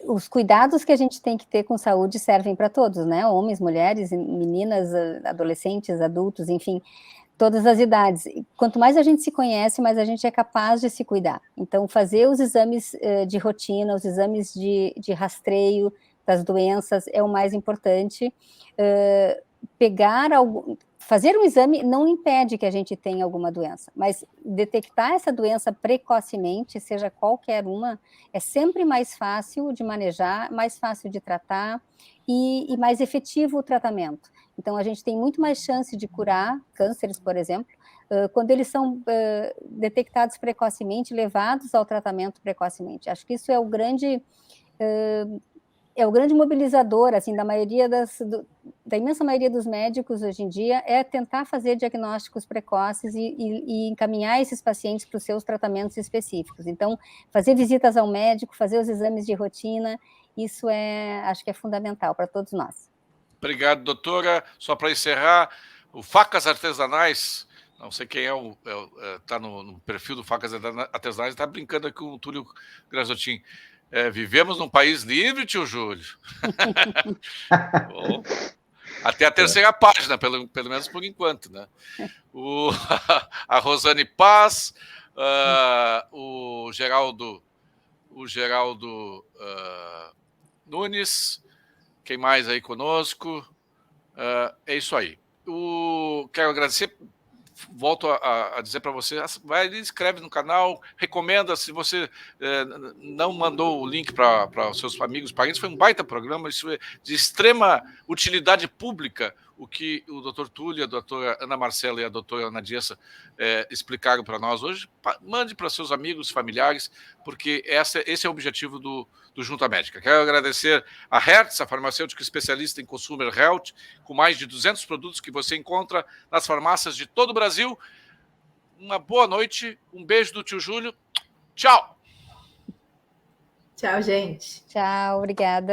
S3: os cuidados que a gente tem que ter com saúde servem para todos, né? Homens, mulheres, meninas, adolescentes, adultos, enfim, todas as idades. Quanto mais a gente se conhece, mais a gente é capaz de se cuidar. Então, fazer os exames de rotina, os exames de rastreio das doenças é o mais importante. Fazer um exame não impede que a gente tenha alguma doença, mas detectar essa doença precocemente, seja qualquer uma, é sempre mais fácil de manejar, mais fácil de tratar e mais efetivo o tratamento. Então, a gente tem muito mais chance de curar cânceres, por exemplo, quando eles são detectados precocemente, levados ao tratamento precocemente. Acho que isso é o grande mobilizador, assim, da imensa maioria dos médicos hoje em dia, é tentar fazer diagnósticos precoces e encaminhar esses pacientes para os seus tratamentos específicos. Então, fazer visitas ao médico, fazer os exames de rotina, isso acho que é fundamental para todos nós.
S1: Obrigado, doutora. Só para encerrar, o Facas Artesanais, não sei quem está no perfil do Facas Artesanais, está brincando aqui com o Túlio Grajotin. Vivemos num país livre, tio Júlio. Bom, até a terceira página, pelo menos por enquanto, né? A Rosane Paz, o Geraldo Nunes, quem mais aí conosco? É isso aí. Quero agradecer. Volto a dizer para você, vai ali, inscreve no canal, recomenda, se você não mandou o link para os seus amigos, parentes, foi um baita programa, isso é de extrema utilidade pública, o que o doutor Túlio, a doutora Ana Marcela e a doutora Nadiessa explicaram para nós hoje. Mande para seus amigos, familiares, porque esse é o objetivo do Junta Médica. Quero agradecer a Hertz, a farmacêutica especialista em Consumer Health, com mais de 200 produtos que você encontra nas farmácias de todo o Brasil. Uma boa noite, um beijo do tio Júlio. Tchau!
S2: Tchau, gente.
S3: Tchau, obrigada.